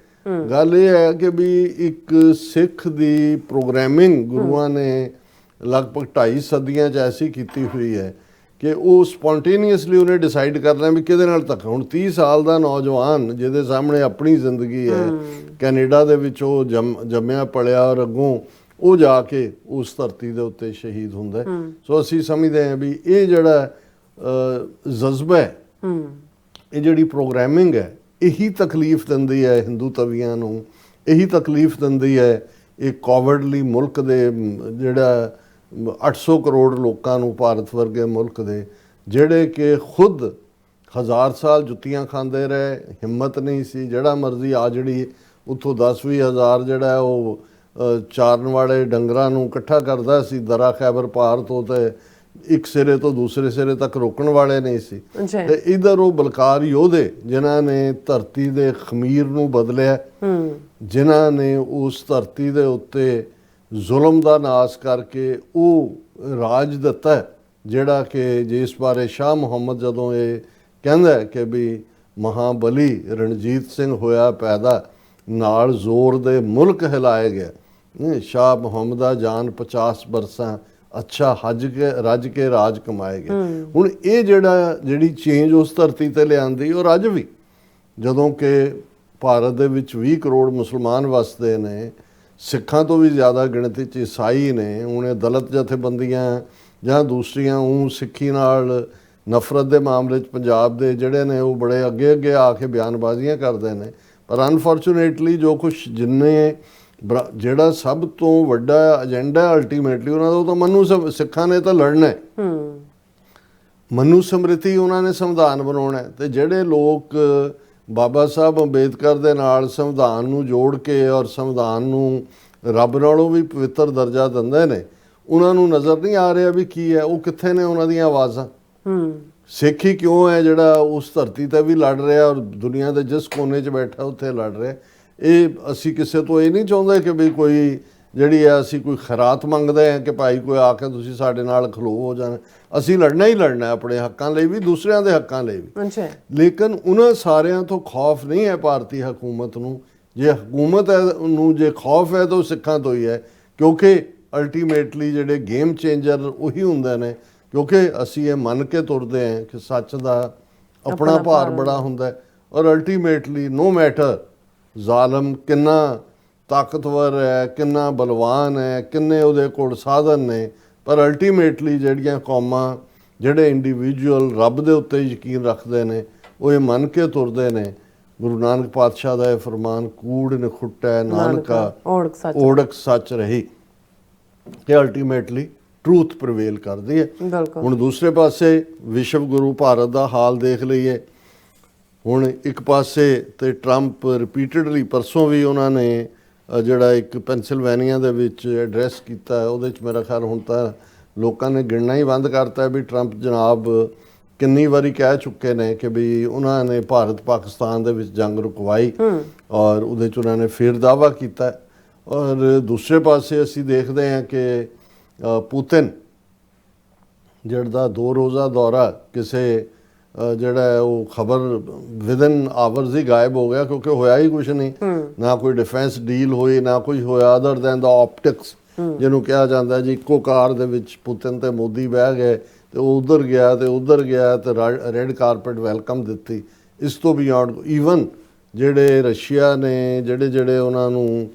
ਗੱਲ ਇਹ ਹੈ ਕਿ ਵੀ ਇੱਕ ਸਿੱਖ ਦੀ ਪ੍ਰੋਗਰਾਮਿੰਗ ਗੁਰੂਆਂ ਨੇ ਲਗਭਗ 2.5 ਸਦੀਆਂ 'ਚ ਐਸੀ ਕੀਤੀ ਹੋਈ ਹੈ ਕਿ ਉਹ ਸਪੌਂਟੇਨੀਅਸਲੀ ਉਹਨੇ ਡਿਸਾਈਡ ਕਰਨਾ ਵੀ ਕਿਹਦੇ ਨਾਲ ਧੱਕਾ। ਹੁਣ 30 ਸਾਲ ਦਾ ਨੌਜਵਾਨ ਜਿਹਦੇ ਸਾਹਮਣੇ ਆਪਣੀ ਜ਼ਿੰਦਗੀ ਹੈ, ਕੈਨੇਡਾ ਦੇ ਵਿੱਚ ਉਹ ਜੰਮਿਆ ਪਲਿਆ ਔਰ ਅੱਗੋਂ ਉਹ ਜਾ ਕੇ ਉਸ ਧਰਤੀ ਦੇ ਉੱਤੇ ਸ਼ਹੀਦ ਹੁੰਦਾ। ਸੋ ਅਸੀਂ ਸਮਝਦੇ ਹਾਂ ਵੀ ਇਹ ਜਿਹੜਾ ਜਜ਼ਬਾ ਹੈ, ਇਹ ਜਿਹੜੀ ਪ੍ਰੋਗਰਾਮਿੰਗ ਹੈ, ਇਹੀ ਤਕਲੀਫ ਦਿੰਦੀ ਹੈ ਹਿੰਦੂ ਤਵੀਆਂ ਨੂੰ, ਇਹੀ ਤਕਲੀਫ ਦਿੰਦੀ ਹੈ ਇਹ ਕੋਵਿਡਲੀ ਮੁਲਕ ਦੇ ਜਿਹੜਾ 800 ਕਰੋੜ ਲੋਕਾਂ ਨੂੰ, ਭਾਰਤ ਵਰਗੇ ਮੁਲਕ ਦੇ ਜਿਹੜੇ ਕਿ ਖੁਦ 1000 ਸਾਲ ਜੁੱਤੀਆਂ ਖਾਂਦੇ ਰਹੇ, ਹਿੰਮਤ ਨਹੀਂ ਸੀ, ਜਿਹੜਾ ਮਰਜ਼ੀ ਆ ਜਿਹੜੀ ਉੱਥੋਂ 10-20 ਹਜ਼ਾਰ ਜਿਹੜਾ ਉਹ ਚਾਰਨ ਵਾਲੇ ਡੰਗਰਾਂ ਨੂੰ ਇਕੱਠਾ ਕਰਦਾ ਸੀ ਦਰਾ ਖੈਬਰ ਪਾਰ ਤੋਂ, ਤੇ ਇੱਕ ਸਿਰੇ ਤੋਂ ਦੂਸਰੇ ਸਿਰੇ ਤੱਕ ਰੋਕਣ ਵਾਲੇ ਨਹੀਂ ਸੀ। ਤੇ ਇਧਰ ਉਹ ਬਲਕਾਰ ਯੋਧੇ ਜਿਨ੍ਹਾਂ ਨੇ ਧਰਤੀ ਦੇ ਖਮੀਰ ਨੂੰ ਬਦਲਿਆ, ਜਿਨ੍ਹਾਂ ਨੇ ਉਸ ਧਰਤੀ ਦੇ ਉੱਤੇ ਜ਼ੁਲਮ ਦਾ ਨਾਸ਼ ਕਰਕੇ ਉਹ ਰਾਜ ਦਿੱਤਾ ਜਿਹੜਾ ਕਿ ਜਿਸ ਬਾਰੇ ਸ਼ਾਹ ਮੁਹੰਮਦ ਜਦੋਂ ਇਹ ਕਹਿੰਦਾ ਕਿ ਵੀ ਮਹਾਬਲੀ ਰਣਜੀਤ ਸਿੰਘ ਹੋਇਆ ਪੈਦਾ, ਨਾਲ ਜ਼ੋਰ ਦੇ ਮੁਲਕ ਹਿਲਾਏ ਗਿਆ, ਸ਼ਾਹ ਮੁਹੰਮਦਾ ਜਾਨ 50 ਬਰਸਾਂ ਅੱਛਾ ਰੱਜ ਕੇ ਰਾਜ ਕਮਾਏ ਗਏ। ਹੁਣ ਇਹ ਜਿਹੜੀ ਚੇਂਜ ਉਸ ਧਰਤੀ ਤੇ ਲਿਆਂਦੀ, ਔਰ ਅੱਜ ਵੀ ਜਦੋਂ ਕਿ ਭਾਰਤ ਦੇ ਵਿੱਚ 20 ਕਰੋੜ ਮੁਸਲਮਾਨ ਵਸਦੇ ਨੇ, ਸਿੱਖਾਂ ਤੋਂ ਵੀ ਜ਼ਿਆਦਾ ਗਿਣਤੀ 'ਚ ਈਸਾਈ ਨੇ, ਹੁਣ ਇਹ ਦਲਿਤ ਜਥੇਬੰਦੀਆਂ ਜਾਂ ਦੂਸਰੀਆਂ ਸਿੱਖੀ ਨਾਲ ਨਫ਼ਰਤ ਦੇ ਮਾਮਲੇ 'ਚ ਪੰਜਾਬ ਦੇ ਜਿਹੜੇ ਨੇ ਉਹ ਬੜੇ ਅੱਗੇ ਆ ਕੇ ਬਿਆਨਬਾਜ਼ੀਆਂ ਕਰਦੇ ਨੇ, ਪਰ ਅਨਫੋਰਚੂਨੇਟਲੀ ਜੋ ਕੁਛ ਜਿੰਨੇ ਜਿਹੜਾ ਸਭ ਤੋਂ ਵੱਡਾ ਏਜੰਡਾ ਅਲਟੀਮੇਟਲੀ ਉਹਨਾਂ ਦਾ, ਉਹ ਤਾਂ ਮਨੂ ਸਿੱਖਾਂ ਨੇ ਤਾਂ ਲੜਨਾ ਹੈ, ਮਨੂ ਸਮ੍ਰਿਤੀ ਉਹਨਾਂ ਨੇ ਸੰਵਿਧਾਨ ਬਣਾਉਣਾ। ਤੇ ਜਿਹੜੇ ਲੋਕ ਬਾਬਾ ਸਾਹਿਬ ਅੰਬੇਦਕਰ ਦੇ ਨਾਲ ਸੰਵਿਧਾਨ ਨੂੰ ਜੋੜ ਕੇ ਔਰ ਸੰਵਿਧਾਨ ਨੂੰ ਰੱਬ ਨਾਲੋਂ ਵੀ ਪਵਿੱਤਰ ਦਰਜਾ ਦਿੰਦੇ ਨੇ, ਉਹਨਾਂ ਨੂੰ ਨਜ਼ਰ ਨਹੀਂ ਆ ਰਿਹਾ ਵੀ ਕੀ ਹੈ, ਉਹ ਕਿੱਥੇ ਨੇ ਉਹਨਾਂ ਦੀਆਂ ਆਵਾਜ਼ਾਂ। ਸਿੱਖ ਹੀ ਕਿਉਂ ਹੈ ਜਿਹੜਾ ਉਸ ਧਰਤੀ ਤੇ ਵੀ ਲੜ ਰਿਹਾ ਔਰ ਦੁਨੀਆ ਦੇ ਜਿਸ ਕੋਨੇ 'ਚ ਬੈਠਾ ਉੱਥੇ ਲੜ ਰਿਹਾ। ਇਹ ਅਸੀਂ ਕਿਸੇ ਤੋਂ ਇਹ ਨਹੀਂ ਚਾਹੁੰਦੇ ਕਿ ਵੀ ਕੋਈ ਜਿਹੜੀ ਹੈ ਅਸੀਂ ਕੋਈ ਖੈਰਾਤ ਮੰਗਦੇ ਹਾਂ ਕਿ ਭਾਈ ਕੋਈ ਆ ਕੇ ਤੁਸੀਂ ਸਾਡੇ ਨਾਲ ਖਲੋ ਹੋ ਜਾਣਾ। ਅਸੀਂ ਲੜਨਾ ਹੀ ਲੜਨਾ ਆਪਣੇ ਹੱਕਾਂ ਲਈ ਵੀ, ਦੂਸਰਿਆਂ ਦੇ ਹੱਕਾਂ ਲਈ ਵੀ। ਲੇਕਿਨ ਉਹਨਾਂ ਸਾਰਿਆਂ ਤੋਂ ਖੌਫ ਨਹੀਂ ਹੈ ਭਾਰਤੀ ਹਕੂਮਤ ਨੂੰ। ਜੇ ਹਕੂਮਤ ਹੈ ਨੂੰ ਜੇ ਖੌਫ ਹੈ ਤਾਂ ਉਹ ਸਿੱਖਾਂ ਤੋਂ ਹੀ ਹੈ, ਕਿਉਂਕਿ ਅਲਟੀਮੇਟਲੀ ਜਿਹੜੇ ਗੇਮ ਚੇਂਜਰ ਉਹੀ ਹੁੰਦੇ ਨੇ, ਕਿਉਂਕਿ ਅਸੀਂ ਇਹ ਮੰਨ ਕੇ ਤੁਰਦੇ ਹਾਂ ਕਿ ਸੱਚ ਦਾ ਆਪਣਾ ਭਾਰ ਬੜਾ ਹੁੰਦਾ, ਔਰ ਅਲਟੀਮੇਟਲੀ ਨੋ ਮੈਟਰ ਜ਼ਾਲਮ ਕਿੰਨਾ ਤਾਕਤਵਰ ਹੈ, ਕਿੰਨਾ ਬਲਵਾਨ ਹੈ, ਕਿੰਨੇ ਉਹਦੇ ਕੋਲ ਸਾਧਨ ਨੇ, ਪਰ ਅਲਟੀਮੇਟਲੀ ਜਿਹੜੀਆਂ ਕੌਮਾਂ, ਜਿਹੜੇ ਇੰਡੀਵਿਜੂਅਲ ਰੱਬ ਦੇ ਉੱਤੇ ਯਕੀਨ ਰੱਖਦੇ ਨੇ, ਉਹ ਇਹ ਮੰਨ ਕੇ ਤੁਰਦੇ ਨੇ। ਗੁਰੂ ਨਾਨਕ ਪਾਤਸ਼ਾਹ ਦਾ ਇਹ ਫਰਮਾਨ, ਕੂੜ ਨਖੁੱਟੈ ਨਾਨਕਾ ਓੜਕ ਸੱਚ ਰਹੀ, ਕਿ ਅਲਟੀਮੇਟਲੀ ਟਰੂਥ ਪ੍ਰਵੇਲ ਕਰਦੀ ਹੈ। ਹੁਣ ਦੂਸਰੇ ਪਾਸੇ ਵਿਸ਼ਵ ਗੁਰੂ ਭਾਰਤ ਦਾ ਹਾਲ ਦੇਖ ਲਈਏ। ਹੁਣ ਇੱਕ ਪਾਸੇ ਤੇ ਟਰੰਪ ਰਿਪੀਟਡਲੀ, ਪਰਸੋਂ ਵੀ ਉਹਨਾਂ ਨੇ ਜਿਹੜਾ ਇੱਕ ਪੈਨਸਿਲਵੇਨੀਆ ਦੇ ਵਿੱਚ ਐਡਰੈਸ ਕੀਤਾ, ਉਹਦੇ 'ਚ ਮੇਰਾ ਖਿਆਲ ਹੁਣ ਤਾਂ ਲੋਕਾਂ ਨੇ ਗਿਣਨਾ ਹੀ ਬੰਦ ਕਰਤਾ ਵੀ ਟਰੰਪ ਜਨਾਬ ਕਿੰਨੀ ਵਾਰੀ ਕਹਿ ਚੁੱਕੇ ਨੇ ਕਿ ਵੀ ਉਹਨਾਂ ਨੇ ਭਾਰਤ ਪਾਕਿਸਤਾਨ ਦੇ ਵਿੱਚ ਜੰਗ ਰੁਕਵਾਈ ਔਰ ਉਹਦੇ 'ਚ ਉਹਨਾਂ ਨੇ ਫਿਰ ਦਾਅਵਾ ਕੀਤਾ। ਔਰ ਦੂਸਰੇ ਪਾਸੇ ਅਸੀਂ ਦੇਖਦੇ ਹਾਂ ਕਿ ਪੁਤਿਨ ਜਿਹੜਾ 2 ਰੋਜ਼ਾ ਦੌਰਾ ਕਿਸੇ ਜਿਹੜਾ ਹੈ ਉਹ ਖਬਰ ਵਿਦਨ ਆਵਰਸ ਹੀ ਗਾਇਬ ਹੋ ਗਿਆ, ਕਿਉਂਕਿ ਹੋਇਆ ਹੀ ਕੁਛ ਨਹੀਂ। ਨਾ ਕੋਈ ਡਿਫੈਂਸ ਡੀਲ ਹੋਈ, ਨਾ ਕੁਝ ਹੋਇਆ ਅਦਰ ਦੈਨ ਦਾ ਆਪਟਿਕਸ, ਜਿਹਨੂੰ ਕਿਹਾ ਜਾਂਦਾ ਜੀ ਇੱਕੋ ਕਾਰ ਦੇ ਵਿੱਚ ਪੁਤਿਨ ਤੇ ਮੋਦੀ ਬਹਿ ਗਏ ਤੇ ਉਹ ਉਧਰ ਗਿਆ ਤੇ ਉਧਰ ਗਿਆ ਤੇ ਰੈੱਡ ਕਾਰਪਟ ਵੈਲਕਮ ਦਿੱਤੀ। ਇਸ ਤੋਂ ਬਿਯੋਂਡ ਈਵਨ ਜਿਹੜੇ ਰਸ਼ੀਆ ਨੇ ਜਿਹੜੇ ਉਹਨਾਂ ਨੂੰ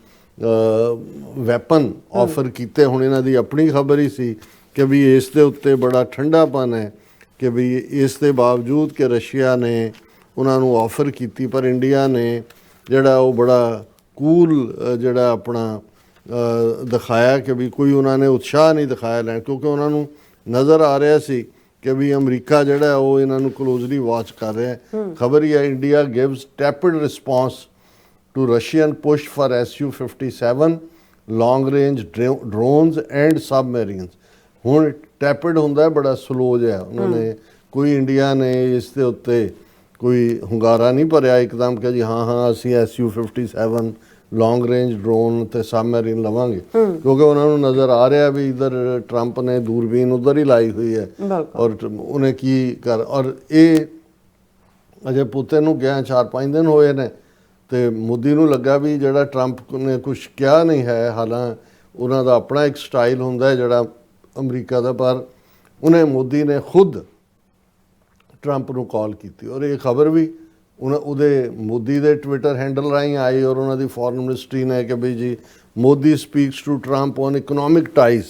ਵੈਪਨ ਆਫਰ ਕੀਤੇ, ਹੁਣ ਇਹਨਾਂ ਦੀ ਆਪਣੀ ਖਬਰ ਹੀ ਸੀ ਕਿ ਵੀ ਇਸ ਦੇ ਉੱਤੇ ਬੜਾ ਠੰਡਾਪਨ ਹੈ ਕਿ ਵੀ ਇਸ ਦੇ ਬਾਵਜੂਦ ਕਿ ਰਸ਼ੀਆ ਨੇ ਉਹਨਾਂ ਨੂੰ ਆਫਰ ਕੀਤੀ, ਪਰ ਇੰਡੀਆ ਨੇ ਜਿਹੜਾ ਉਹ ਬੜਾ ਕੂਲ ਜਿਹੜਾ ਆਪਣਾ ਦਿਖਾਇਆ ਕਿ ਵੀ ਕੋਈ ਉਹਨਾਂ ਨੇ ਉਤਸ਼ਾਹ ਨਹੀਂ ਦਿਖਾਇਆ ਲੈਣ, ਕਿਉਂਕਿ ਉਹਨਾਂ ਨੂੰ ਨਜ਼ਰ ਆ ਰਿਹਾ ਸੀ ਕਿ ਵੀ ਅਮਰੀਕਾ ਜਿਹੜਾ ਉਹ ਇਹਨਾਂ ਨੂੰ ਕਲੋਜ਼ਲੀ ਵਾਚ ਕਰ ਰਿਹਾ। ਖਬਰ ਹੀ ਹੈ India gives tepid response to Russian push for Su-57 long range drones and submarines। ਹੁਣ ਟੈਪਿਡ ਹੁੰਦਾ ਬੜਾ ਸਲੋ ਜਿਹਾ, ਉਹਨਾਂ ਨੇ ਕੋਈ ਇੰਡੀਆ ਨੇ ਇਸ ਦੇ ਉੱਤੇ ਕੋਈ ਹੁੰਗਾਰਾ ਨਹੀਂ ਭਰਿਆ ਇੱਕਦਮ ਕਿ ਜੀ ਹਾਂ ਅਸੀਂ Su-57 ਲੌਂਗ ਰੇਂਜ ਡਰੋਨ ਤੇ ਸਬਮੈਰੀਨ ਲਵਾਂਗੇ, ਕਿਉਂਕਿ ਉਹਨਾਂ ਨੂੰ ਨਜ਼ਰ ਆ ਰਿਹਾ ਵੀ ਇਧਰ ਟਰੰਪ ਨੇ ਦੂਰਬੀਨ ਉਧਰ ਹੀ ਲਾਈ ਹੋਈ ਹੈ ਔਰ ਉਹਨੇ ਕੀ ਔਰ ਇਹ ਅਜੇ ਪੁਤਿਨ ਨੂੰ ਗਿਆ 4-5 ਦਿਨ ਹੋਏ ਨੇ ਤੇ ਮੋਦੀ ਨੂੰ ਲੱਗਾ ਵੀ ਜਿਹੜਾ ਟਰੰਪ ਨੇ ਕੁਝ ਕਿਹਾ ਨਹੀਂ ਹੈ, ਹਾਲਾਂ ਉਹਨਾਂ ਦਾ ਆਪਣਾ ਇੱਕ ਸਟਾਈਲ ਹੁੰਦਾ ਹੈ ਜਿਹੜਾ ਅਮਰੀਕਾ ਦਾ, ਪਰ ਉਹਨੇ ਮੋਦੀ ਨੇ ਖੁਦ ਟਰੰਪ ਨੂੰ ਕਾਲ ਕੀਤੀ ਔਰ ਇਹ ਖਬਰ ਵੀ ਉਹਦੇ ਮੋਦੀ ਦੇ ਟਵਿੱਟਰ ਹੈਂਡਲ ਰਾਹੀਂ ਆਈ ਔਰ ਉਹਨਾਂ ਦੀ ਫੋਰਨ ਮਿਨਿਸਟਰੀ ਨੇ ਕਿ ਬਈ ਜੀ Modi speaks to Trump on economic ties.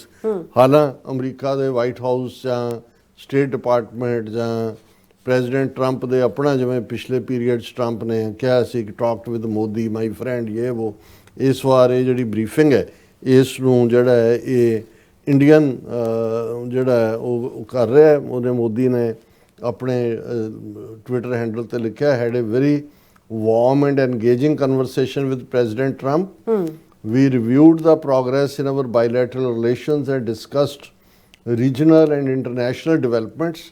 ਹਾਲਾਂ ਅਮਰੀਕਾ ਦੇ ਵਾਈਟ ਹਾਊਸ ਜਾਂ ਸਟੇਟ ਡਿਪਾਰਟਮੈਂਟ ਜਾਂ ਪ੍ਰੈਜ਼ੀਡੈਂਟ ਟਰੰਪ ਦੇ ਆਪਣਾ ਜਿਵੇਂ ਪਿਛਲੇ ਪੀਰੀਅਡ 'ਚ ਟਰੰਪ ਨੇ ਕਿਹਾ ਸੀ ਕਿ talked with Modi my friend ਇਹ ਉਹ, ਇਸ ਵਾਰ ਇਹ ਜਿਹੜੀ ਬਰੀਫਿੰਗ ਹੈ ਇਸ ਨੂੰ ਜਿਹੜਾ ਹੈ ਇਹ ਇੰਡੀਅਨ ਜਿਹੜਾ ਉਹ ਕਰ ਰਿਹਾ। ਉਹਨੇ ਮੋਦੀ ਨੇ ਆਪਣੇ ਟਵਿੱਟਰ ਹੈਂਡਲ ਤੇ ਲਿਖਿਆ had a very warm and engaging conversation with president Trump. We reviewed the progress in our bilateral relations and discussed regional and international developments.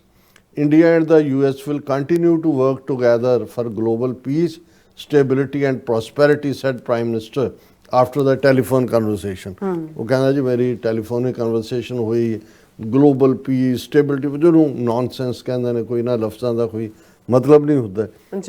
India and the US will continue to work together for global peace, stability and prosperity, said Prime Minister after the telephone conversation। ਉਹ ਕਹਿੰਦਾ ਜੀ ਮੇਰੀ telephonic conversation ਹੋਈ, global piece stability, ਜਿਹਨੂੰ nonsense ਕਹਿੰਦੇ ਨੇ, ਕੋਈ ਨਾ ਲਫ਼ਜ਼ਾਂ ਦਾ ਕੋਈ ਮਤਲਬ ਨਹੀਂ ਹੁੰਦਾ,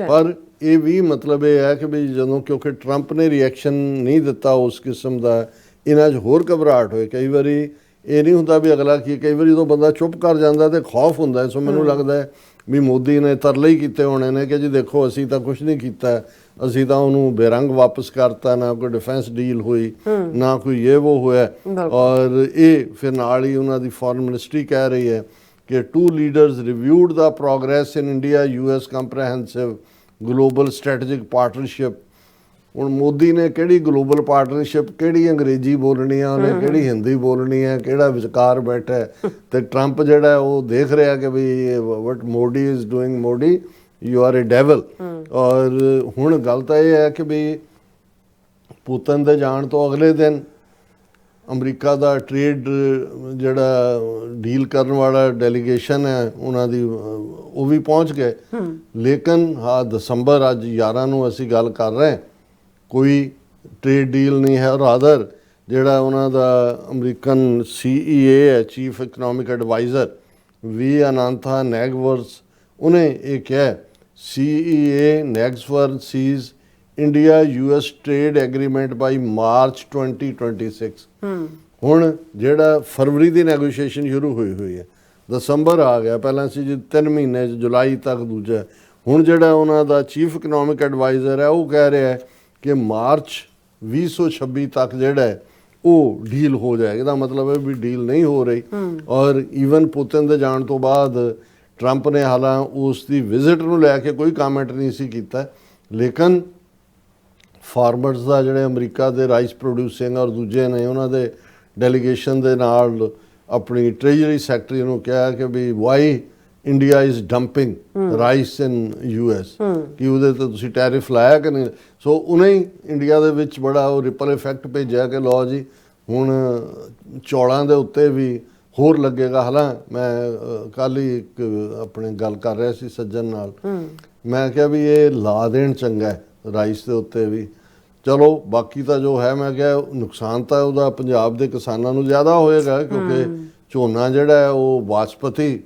ਪਰ ਇਹ ਵੀ ਮਤਲਬ ਇਹ ਹੈ ਕਿ ਵੀ ਜਦੋਂ ਕਿਉਂਕਿ ਟਰੰਪ ਨੇ ਰਿਐਕਸ਼ਨ ਨਹੀਂ ਦਿੱਤਾ ਉਸ ਕਿਸਮ ਦਾ, ਇਹਨਾਂ 'ਚ ਹੋਰ ਘਬਰਾਹਟ ਹੋਏ। ਕਈ ਵਾਰੀ ਇਹ ਨਹੀਂ ਹੁੰਦਾ ਵੀ ਅਗਲਾ ਕੀ, ਕਈ ਵਾਰੀ ਜਦੋਂ ਬੰਦਾ ਚੁੱਪ ਕਰ ਜਾਂਦਾ ਤੇ ਖੌਫ ਹੁੰਦਾ। ਸੋ ਮੈਨੂੰ ਲੱਗਦਾ ਹੈ ਵੀ ਮੋਦੀ ਨੇ ਤਰਲੇ ਹੀ ਕੀਤੇ ਹੋਣੇ ਨੇ ਕਿ ਜੀ ਦੇਖੋ ਅਸੀਂ ਤਾਂ ਕੁਝ ਨਹੀਂ ਕੀਤਾ, ਅਸੀਂ ਤਾਂ ਉਹਨੂੰ ਬੇਰੰਗ ਵਾਪਸ ਕਰਤਾ, ਨਾ ਕੋਈ ਡਿਫੈਂਸ ਡੀਲ ਹੋਈ, ਨਾ ਕੋਈ ਇਹ ਉਹ ਹੋਇਆ। ਔਰ ਇਹ ਫਿਰ ਨਾਲ ਹੀ ਉਹਨਾਂ ਦੀ ਫੋਰਨ ਮਿਨਿਸਟਰੀ ਕਹਿ ਰਹੀ ਹੈ ਕਿ two leaders reviewed the progress in India US comprehensive global strategic partnership. ਹੁਣ ਮੋਦੀ ਨੇ ਕਿਹੜੀ ਗਲੋਬਲ ਪਾਰਟਨਰਸ਼ਿਪ, ਕਿਹੜੀ ਅੰਗਰੇਜ਼ੀ ਬੋਲਣੀ ਆ ਉਹਨੇ, ਕਿਹੜੀ ਹਿੰਦੀ ਬੋਲਣੀ ਹੈ, ਕਿਹੜਾ ਵਿਚਕਾਰ ਬੈਠਾ ਹੈ, ਤੇ ਟਰੰਪ ਜਿਹੜਾ ਉਹ ਦੇਖ ਰਿਹਾ ਕਿ ਵੀ what Modi is doing, Modi you are a devil. ਔਰ ਹੁਣ ਗੱਲ ਤਾਂ ਇਹ ਹੈ ਕਿ ਵੀ ਪੁਤਿਨ ਦੇ ਜਾਣ ਤੋਂ ਅਗਲੇ ਦਿਨ ਅਮਰੀਕਾ ਦਾ ਟ੍ਰੇਡ ਜਿਹੜਾ ਡੀਲ ਕਰਨ ਵਾਲਾ ਡੈਲੀਗੇਸ਼ਨ ਹੈ ਉਹਨਾਂ ਦੀ ਉਹ ਵੀ ਪਹੁੰਚ ਗਏ। ਲੇਕਿਨ ਦਸੰਬਰ ਅੱਜ 11 ਨੂੰ ਅਸੀਂ ਗੱਲ ਕਰ ਰਹੇ, ਕੋਈ ਟ੍ਰੇਡ ਡੀਲ ਨਹੀਂ ਹੈ। ਰਾਦਰ ਜਿਹੜਾ ਉਹਨਾਂ ਦਾ ਅਮਰੀਕਨ CEA ਹੈ, chief economic adviser V Anantha Nageswaran, ਉਹਨੇ ਇਹ ਕਿਹਾ CEA Nageswaran sees India US trade agreement by March 2026। ਹੁਣ ਜਿਹੜਾ ਫਰਵਰੀ ਦੀ ਨੈਗੋਸ਼ੀਏਸ਼ਨ ਸ਼ੁਰੂ ਹੋਈ ਹੈ, ਦਸੰਬਰ ਆ ਗਿਆ, ਪਹਿਲਾਂ ਸੀ ਜੀ 3 ਮਹੀਨੇ ਜੁਲਾਈ ਤੱਕ ਦੂਜਾ। ਹੁਣ ਜਿਹੜਾ ਉਹਨਾਂ ਦਾ ਚੀਫ ਇਕਨੋਮਿਕ ਐਡਵਾਈਜ਼ਰ ਹੈ ਉਹ ਕਹਿ ਰਿਹਾ ਹੈ ਕਿ ਮਾਰਚ 2026 ਤੱਕ ਜਿਹੜਾ ਹੈ ਉਹ ਡੀਲ ਹੋ ਜਾਏਗਾ। ਇਹਦਾ ਮਤਲਬ ਹੈ ਵੀ ਡੀਲ ਨਹੀਂ ਹੋ ਰਹੀ। ਔਰ ਈਵਨ ਪੁਤਿਨ ਦੇ ਜਾਣ ਤੋਂ ਬਾਅਦ ਟਰੰਪ ਨੇ ਹਾਲਾਂ ਉਸ ਦੀ ਵਿਜ਼ਿਟ ਨੂੰ ਲੈ ਕੇ ਕੋਈ ਕਮੈਂਟ ਨਹੀਂ ਸੀ ਕੀਤਾ, ਲੇਕਿਨ ਫਾਰਮਰਸ ਦਾ ਜਿਹੜੇ ਅਮਰੀਕਾ ਦੇ ਰਾਈਸ ਪ੍ਰੋਡਿਊਸਿੰਗ ਔਰ ਦੂਜੇ ਨੇ ਉਹਨਾਂ ਦੇ ਡੈਲੀਗੇਸ਼ਨ ਦੇ ਨਾਲ ਆਪਣੀ ਟ੍ਰੇਜਰੀ ਸੈਕਟਰੀ ਨੂੰ ਕਿਹਾ ਕਿ ਵੀ why India is dumping rice in US, ਕਿ ਉਹਦੇ ਤੇ ਤੁਸੀਂ ਟੈਰਿਫ ਲਾਇਆ ਕਿ ਨਹੀਂ। ਸੋ ਉਹਨੇ ਹੀ ਇੰਡੀਆ ਦੇ ਵਿੱਚ ਬੜਾ ਉਹ ਰਿਪਲ ਇਫੈਕਟ ਭੇਜਿਆ ਕਿ ਲਓ ਜੀ ਹੁਣ ਚੌਲਾਂ ਦੇ ਉੱਤੇ ਵੀ ਹੋਰ ਲੱਗੇਗਾ। ਹਾਲਾਂ ਮੈਂ ਕੱਲ੍ਹ ਹੀ ਇੱਕ ਆਪਣੇ ਗੱਲ ਕਰ ਰਿਹਾ ਸੀ ਸੱਜਣ ਨਾਲ, ਮੈਂ ਕਿਹਾ ਵੀ ਇਹ ਲਾ ਦੇਣ ਚੰਗਾ ਹੈ ਰਾਈਸ ਦੇ ਉੱਤੇ ਵੀ। ਚਲੋ ਬਾਕੀ ਤਾਂ ਜੋ ਹੈ, ਮੈਂ ਕਿਹਾ ਨੁਕਸਾਨ ਤਾਂ ਉਹਦਾ ਪੰਜਾਬ ਦੇ ਕਿਸਾਨਾਂ ਨੂੰ ਜ਼ਿਆਦਾ ਹੋਏਗਾ, ਕਿਉਂਕਿ ਝੋਨਾ ਜਿਹੜਾ ਹੈ ਉਹ ਬਾਸਪਤੀ,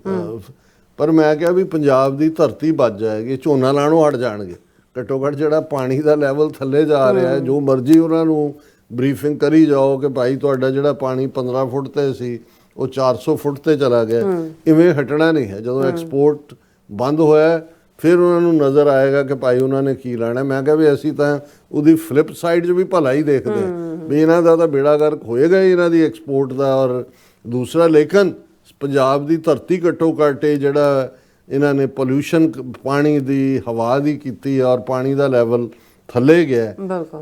ਪਰ ਮੈਂ ਕਿਹਾ ਵੀ ਪੰਜਾਬ ਦੀ ਧਰਤੀ ਬਚ ਜਾਏਗੀ, ਝੋਨਾ ਲਾਣੋਂ ਹਟ ਜਾਣਗੇ। ਘੱਟੋ ਘੱਟ ਜਿਹੜਾ ਪਾਣੀ ਦਾ ਲੈਵਲ ਥੱਲੇ ਜਾ ਰਿਹਾ ਹੈ, ਜੋ ਮਰਜ਼ੀ ਉਹਨਾਂ ਨੂੰ ਬਰੀਫਿੰਗ ਕਰੀ ਜਾਓ ਕਿ ਭਾਈ ਤੁਹਾਡਾ ਜਿਹੜਾ ਪਾਣੀ 15 ਫੁੱਟ ਤੇ ਸੀ ਉਹ 400 ਫੁੱਟ ਤੇ ਚਲਾ ਗਿਆ, ਇਵੇਂ ਹਟਣਾ ਨਹੀਂ ਹੈ। ਜਦੋਂ ਐਕਸਪੋਰਟ ਬੰਦ ਹੋਇਆ ਫਿਰ ਉਹਨਾਂ ਨੂੰ ਨਜ਼ਰ ਆਏਗਾ ਕਿ ਭਾਈ ਉਹਨਾਂ ਨੇ ਕੀ ਲੈਣਾ। ਮੈਂ ਕਿਹਾ ਵੀ ਅਸੀਂ ਤਾਂ ਉਹਦੀ ਫਲਿੱਪ ਸਾਈਡ 'ਚ ਵੀ ਭਲਾ ਹੀ ਦੇਖਦੇ ਵੀ ਇਹਨਾਂ ਦਾ ਤਾਂ ਬੇੜਾ ਗਰਕ ਹੋਏਗਾ ਹੀ ਇਹਨਾਂ ਦੀ ਐਕਸਪੋਰਟ ਦਾ। ਔਰ ਦੂਸਰਾ, ਲੇਕਿਨ ਪੰਜਾਬ ਦੀ ਧਰਤੀ ਘੱਟੋ ਘੱਟ ਜਿਹੜਾ ਇਹਨਾਂ ਨੇ ਪੋਲਿਊਸ਼ਨ ਪਾਣੀ ਦੀ, ਹਵਾ ਦੀ ਕੀਤੀ ਔਰ ਪਾਣੀ ਦਾ ਲੈਵਲ ਥੱਲੇ ਗਿਆ।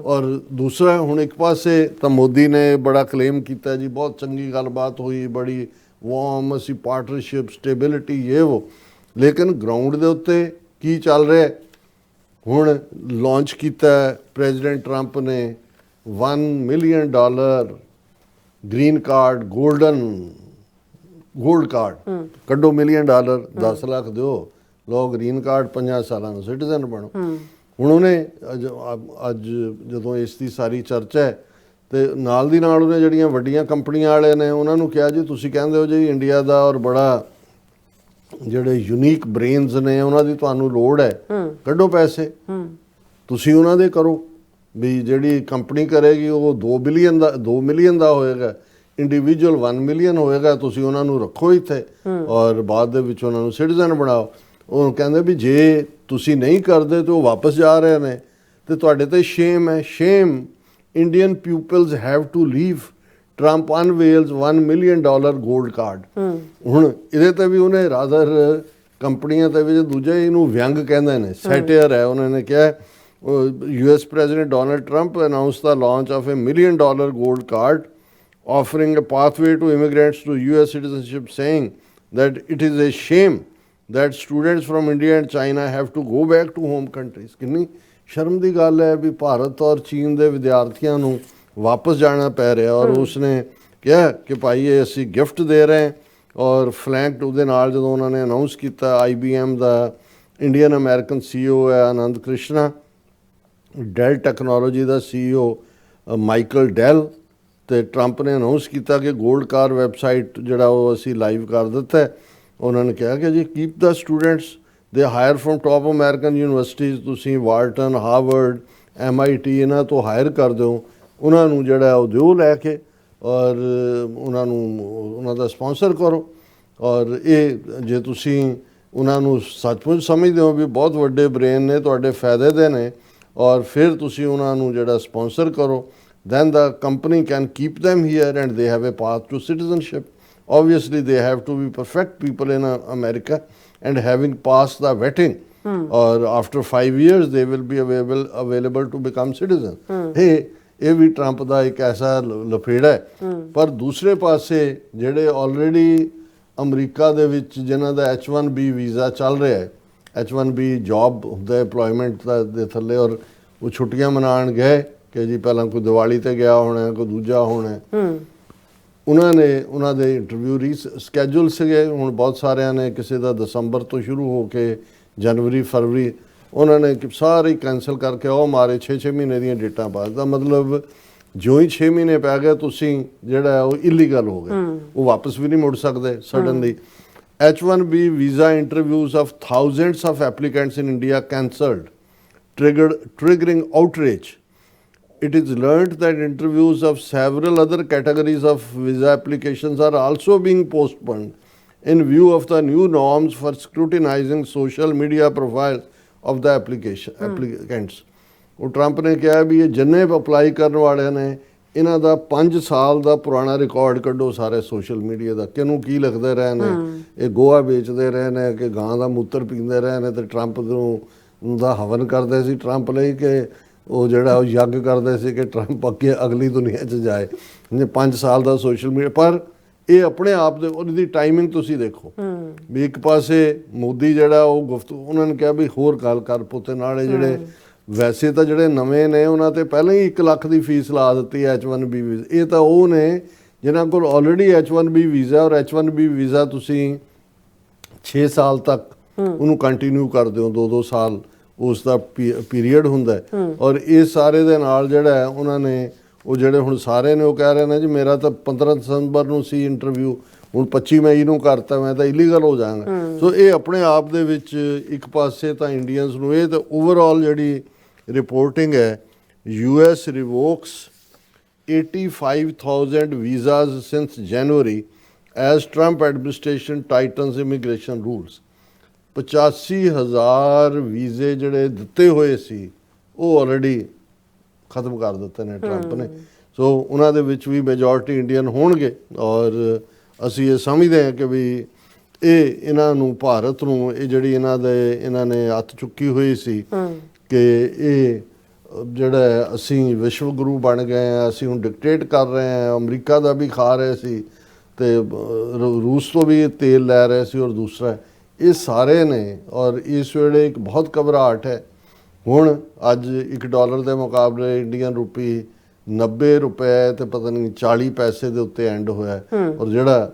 ਔਰ ਦੂਸਰਾ, ਹੁਣ ਇੱਕ ਪਾਸੇ ਤਾਂ ਮੋਦੀ ਨੇ ਬੜਾ ਕਲੇਮ ਕੀਤਾ ਜੀ, ਬਹੁਤ ਚੰਗੀ ਗੱਲਬਾਤ ਹੋਈ, ਬੜੀ ਵਾਰਮ, ਅਸੀਂ ਪਾਰਟਨਰਸ਼ਿਪ, ਸਟੇਬਿਲਿਟੀ, ਇਹ ਉਹ, ਲੇਕਿਨ ਗਰਾਊਂਡ ਦੇ ਉੱਤੇ ਕੀ ਚੱਲ ਰਿਹਾ? ਹੁਣ ਲਾਂਚ ਕੀਤਾ ਪ੍ਰੈਜ਼ੀਡੈਂਟ ਟਰੰਪ ਨੇ $1 million green card, gold card ਕੱਢੋ, $1 ਮਿਲੀਅਨ 10 ਲੱਖ ਦਿਓ, ਲਓ ਗ੍ਰੀਨ ਕਾਰਡ, 5 ਸਾਲਾਂ ਨੂੰ ਸਿਟੀਜ਼ਨ ਬਣੋ। ਹੁਣ ਉਹਨੇ ਅੱਜ ਜਦੋਂ ਇਸ ਦੀ ਸਾਰੀ ਚਰਚਾ ਹੈ ਤੇ ਨਾਲ ਦੀ ਨਾਲ ਉਹਨੇ ਜਿਹੜੀਆਂ ਵੱਡੀਆਂ ਕੰਪਨੀਆਂ ਵਾਲੇ ਨੇ ਉਹਨਾਂ ਨੂੰ ਕਿਹਾ ਜੀ ਤੁਸੀਂ ਕਹਿੰਦੇ ਹੋ ਜੀ ਇੰਡੀਆ ਦਾ ਔਰ ਬੜਾ ਜਿਹੜੇ ਯੂਨੀਕ ਬ੍ਰੇਨਸ ਨੇ ਉਹਨਾਂ ਦੀ ਤੁਹਾਨੂੰ ਲੋੜ ਹੈ, ਕੱਢੋ ਪੈਸੇ, ਤੁਸੀਂ ਉਹਨਾਂ ਦੇ ਕਰੋ। ਵੀ ਜਿਹੜੀ ਕੰਪਨੀ ਕਰੇਗੀ ਉਹ 2 ਮਿਲੀਅਨ ਦਾ ਹੋਏਗਾ, ਇੰਡੀਵਿਜੂਅਲ 1 ਮਿਲੀਅਨ ਹੋਏਗਾ, ਤੁਸੀਂ ਉਹਨਾਂ ਨੂੰ ਰੱਖੋ ਇੱਥੇ ਔਰ ਬਾਅਦ ਦੇ ਵਿੱਚ ਉਹਨਾਂ ਨੂੰ ਸਿਟੀਜ਼ਨ ਬਣਾਓ। ਉਹ ਕਹਿੰਦੇ ਵੀ ਜੇ ਤੁਸੀਂ ਨਹੀਂ ਕਰਦੇ ਤੇ ਉਹ ਵਾਪਸ ਜਾ ਰਹੇ ਨੇ ਤੇ ਤੁਹਾਡੇ ਤੇ ਸ਼ੇਮ ਹੈ, shame, Indian peoples have to leave. Trump unveils $1 million gold card. ਹੁਣ ਇਹਦੇ ਤੇ ਵੀ ਉਹਨੇ ਰਾਦਰ ਕੰਪਨੀਆਂ ਤੇ ਵੀ ਦੂਜੇ ਇਹਨੂੰ ਵਿਅੰਗ ਕਹਿੰਦੇ ਨੇ, ਸੈਟੇਅਰ ਹੈ। ਉਹਨਾਂ ਨੇ ਕਿਹਾ US President Donald Trump announced the launch of $1 million gold card offering a pathway to immigrants to US citizenship, saying that it is a shame that students from India and China have to go back to home countries। ਕਿੰਨੀ ਸ਼ਰਮ ਦੀ ਗੱਲ ਹੈ ਵੀ ਭਾਰਤ ਔਰ ਚੀਨ ਦੇ ਵਿਦਿਆਰਥੀਆਂ ਨੂੰ ਵਾਪਸ ਜਾਣਾ ਪੈ ਰਿਹਾ। ਔਰ ਉਸਨੇ ਕਿਹਾ ਕਿ ਭਾਈ ਇਹ ਅਸੀਂ ਗਿਫਟ ਦੇ ਰਹੇ। ਔਰ ਫਲੈਂਕਡ ਉਹਦੇ ਨਾਲ ਜਦੋਂ ਉਹਨਾਂ ਨੇ ਅਨਾਊਂਸ ਕੀਤਾ, IBM ਦਾ ਇੰਡੀਅਨ ਅਮਰੀਕਨ CEO ਹੈ ਆਨੰਦ ਕ੍ਰਿਸ਼ਨਾ, ਡੈਲ ਟੈਕਨੋਲੋਜੀ ਦਾ CEO ਮਾਈਕਲ ਡੈਲ, ਤੇ ਟਰੰਪ ਨੇ ਅਨਾਊਂਸ ਕੀਤਾ ਕਿ ਗੋਲਡ ਕਾਰ ਵੈਬਸਾਈਟ ਜਿਹੜਾ ਉਹ ਅਸੀਂ ਲਾਈਵ ਕਰ ਦਿੱਤਾ। ਉਹਨਾਂ ਨੇ ਕਿਹਾ ਕਿ ਜੀ ਕੀਪ ਦਾ ਸਟੂਡੈਂਟਸ ਦੇ hire from top American universities, ਤੁਸੀਂ ਵਾਰਟਨ, ਹਾਰਵਰਡ, MIT ਇਹਨਾਂ ਤੋਂ ਹਾਇਰ ਕਰ ਦਿਓ, ਉਹਨਾਂ ਨੂੰ ਜਿਹੜਾ ਉਹ ਦਿਓ ਲੈ ਕੇ ਔਰ ਉਹਨਾਂ ਨੂੰ ਉਹਨਾਂ ਦਾ ਸਪਾਂਸਰ ਕਰੋ। ਔਰ ਇਹ ਜੇ ਤੁਸੀਂ ਉਹਨਾਂ ਨੂੰ ਸੱਚਮੁੱਚ ਸਮਝਦੇ ਹੋ ਵੀ ਬਹੁਤ ਵੱਡੇ ਬ੍ਰੇਨ ਨੇ, ਤੁਹਾਡੇ ਫਾਇਦੇ ਦੇ ਨੇ, ਔਰ ਫਿਰ ਤੁਸੀਂ ਉਹਨਾਂ ਨੂੰ ਜਿਹੜਾ ਸਪਾਂਸਰ ਕਰੋ, then the company can keep them here and they have a path to citizenship. Obviously they have to be perfect people in America and having passed the vetting, or after 5 years they will be available to become citizens। ਇਹ ਵੀ Trump ਦਾ ਇੱਕ ਐਸਾ ਲਫੇੜਾ ਹੈ। ਪਰ ਦੂਸਰੇ ਪਾਸੇ ਜਿਹੜੇ already America ਦੇ ਵਿੱਚ ਜਿਨ੍ਹਾਂ ਦਾ H1B ਵੀਜ਼ਾ ਚੱਲ ਰਿਹਾ ਹੈ, H1B ਜੌਬ ਹੁੰਦਾ ਐਮਪਲੋਇਮੈਂਟ ਦੇ ਥੱਲੇ, ਔਰ ਉਹ ਛੁੱਟੀਆਂ ਮਨਾਉਣ ਗਏ ਕਿ ਜੀ ਪਹਿਲਾਂ ਕੋਈ ਦੀਵਾਲੀ ਤੇ ਗਿਆ ਹੋਣਾ, ਕੋਈ ਦੂਜਾ ਹੋਣਾ, ਉਹਨਾਂ ਦੇ ਇੰਟਰਵਿਊ ਸਕੈਜੂਲ ਸੀਗੇ। ਹੁਣ ਬਹੁਤ ਸਾਰਿਆਂ ਨੇ, ਕਿਸੇ ਦਾ ਦਸੰਬਰ ਤੋਂ ਸ਼ੁਰੂ ਹੋ ਕੇ ਜਨਵਰੀ, ਫਰਵਰੀ, ਉਹਨਾਂ ਨੇ ਸਾਰੇ ਕੈਂਸਲ ਕਰਕੇ ਉਹ ਮਾਰੇ 6-6 ਮਹੀਨੇ ਦੀਆਂ ਡੇਟਾਂ ਪਾ ਦਿੱਤਾ। ਮਤਲਬ ਜਿਉਂ ਹੀ 6 ਮਹੀਨੇ ਪੈ ਗਏ ਤੁਸੀਂ ਜਿਹੜਾ ਉਹ ਇਲੀਗਲ ਹੋ ਗਏ, ਉਹ ਵਾਪਸ ਵੀ ਨਹੀਂ ਮੁੜ ਸਕਦੇ suddenly. H1B visa interviews of thousands of applicants in India cancelled, triggering outrage. It is learned that interviews of several other categories of visa applications are also being postponed in view of the new norms for scrutinizing social media profiles of the applicants। ਉਹ Trump ਨੇ ਕਿਹਾ ਵੀ ਇਹ ਜਿੰਨੇ apply ਕਰਨ ਵਾਲੇ ਨੇ ਇਹਨਾਂ ਦਾ 5 ਸਾਲ ਦਾ ਪੁਰਾਣਾ ਰਿਕਾਰਡ ਕੱਢੋ ਸਾਰੇ ਸੋਸ਼ਲ ਮੀਡੀਆ ਦਾ, ਕਿਹਨੂੰ ਕੀ ਲਿਖਦੇ ਰਹੇ ਨੇ, ਇਹ ਗੋਆ ਵੇਚਦੇ ਰਹੇ ਨੇ ਕਿ ਗਾਂ ਦਾ ਮੂਤਰ ਪੀਂਦੇ ਰਹੇ ਨੇ, ਤੇ ਟਰੰਪ ਨੂੰ ਦਾ ਹਵਨ ਕਰਦੇ ਸੀ ਟਰੰਪ ਲਈ ਕਿ ਉਹ ਜਿਹੜਾ ਉਹ ਯੱਗ ਕਰਦੇ ਸੀ ਕਿ ਟਰੰਪ ਅੱਗੇ ਅਗਲੀ ਦੁਨੀਆ 'ਚ ਜਾਏ। 5 ਸਾਲ ਦਾ ਸੋਸ਼ਲ ਮੀਡੀਆ, ਪਰ ਇਹ ਆਪਣੇ ਆਪ ਦੇ ਉਹਦੀ ਟਾਈਮਿੰਗ ਤੁਸੀਂ ਦੇਖੋ ਵੀ ਇੱਕ ਪਾਸੇ ਮੋਦੀ ਜਿਹੜਾ ਉਹ ਗੁਫ਼ਤਗੂ, ਉਹਨਾਂ ਨੇ ਕਿਹਾ ਵੀ ਹੋਰ ਗੱਲ ਕਰ ਪੁੱਤੇ ਨਾਲ, ਜਿਹੜੇ ਵੈਸੇ ਤਾਂ ਜਿਹੜੇ ਨਵੇਂ ਨੇ ਉਹਨਾਂ ਤੇ ਪਹਿਲਾਂ ਹੀ 1 ਲੱਖ ਦੀ ਫੀਸ ਲਾ ਦਿੱਤੀ H1B ਵੀਜ਼ਾ। ਇਹ ਤਾਂ ਉਹ ਨੇ ਜਿਨ੍ਹਾਂ ਕੋਲ ਆਲਰੇਡੀ H1B ਵੀਜ਼ਾ, ਔਰ H1B ਵੀਜ਼ਾ ਤੁਸੀਂ 6 ਸਾਲ ਤੱਕ ਉਹਨੂੰ ਕੰਟੀਨਿਊ ਕਰਦੇ ਹੋ, 2-2 ਸਾਲ ਉਸ ਦਾ ਪੀਰੀਅਡ ਹੁੰਦਾ ਹੈ। ਔਰ ਇਹ ਸਾਰੇ ਦੇ ਨਾਲ ਜਿਹੜਾ ਹੈ ਉਹਨਾਂ ਨੇ ਉਹ ਜਿਹੜੇ ਹੁਣ ਸਾਰੇ ਨੇ ਉਹ ਕਹਿ ਰਹੇ ਨੇ ਜੀ ਮੇਰਾ ਤਾਂ 15 ਦਸੰਬਰ ਨੂੰ ਸੀ ਇੰਟਰਵਿਊ, ਹੁਣ 25 ਮਈ ਨੂੰ ਕਰਤਾ, ਮੈਂ ਤਾਂ ਇਲੀਗਲ ਹੋ ਜਾਵਾਂਗਾ। ਸੋ ਇਹ ਆਪਣੇ ਆਪ ਦੇ ਵਿੱਚ ਇੱਕ ਪਾਸੇ ਤਾਂ ਇੰਡੀਅਨਸ ਨੂੰ ਇਹ ਤਾਂ ਓਵਰਆਲ ਜਿਹੜੀ ਰਿਪੋਰਟਿੰਗ ਹੈ, US ਰਿਵੋਕਸ 85,000 visas since January as Trump administration tightens immigration rules। 85,000 ਵੀਜ਼ੇ ਜਿਹੜੇ ਦਿੱਤੇ ਹੋਏ ਸੀ ਉਹ ਆਲਰੇਡੀ ਖਤਮ ਕਰ ਦਿੱਤੇ ਨੇ ਟਰੰਪ ਨੇ। ਸੋ ਉਹਨਾਂ ਦੇ ਵਿੱਚ ਵੀ ਮੈਜੋਰਟੀ ਇੰਡੀਅਨ ਹੋਣਗੇ, ਔਰ ਅਸੀਂ ਇਹ ਸਮਝਦੇ ਹਾਂ ਕਿ ਵੀ ਇਹ ਇਹਨਾਂ ਨੂੰ ਭਾਰਤ ਨੂੰ ਇਹ ਜਿਹੜੀ ਇਹਨਾਂ ਨੇ ਹੱਥ ਚੁੱਕੀ ਹੋਈ ਸੀ ਕਿ ਇਹ ਜਿਹੜਾ ਅਸੀਂ ਵਿਸ਼ਵ ਗੁਰੂ ਬਣ ਗਏ ਹਾਂ, ਅਸੀਂ ਹੁਣ ਡਿਕਟੇਟ ਕਰ ਰਹੇ ਹਾਂ, ਅਮਰੀਕਾ ਦਾ ਵੀ ਖਾ ਰਹੇ ਸੀ ਤੇ ਰੂਸ ਤੋਂ ਵੀ ਤੇਲ ਲੈ ਰਹੇ ਸੀ, ਔਰ ਦੂਸਰਾ ਇਹ ਸਾਰੇ ਨੇ। ਔਰ ਇਸ ਵੇਲੇ ਇੱਕ ਬਹੁਤ ਘਬਰਾਹਟ ਹੈ। ਹੁਣ ਅੱਜ $1 ਦੇ ਮੁਕਾਬਲੇ ਇੰਡੀਅਨ ਰੁਪੀ 90 ਰੁਪਏ ਤੇ ਪਤਾ ਨਹੀਂ 40 ਪੈਸੇ ਦੇ ਉੱਤੇ ਐਂਡ ਹੋਇਆ। ਔਰ ਜਿਹੜਾ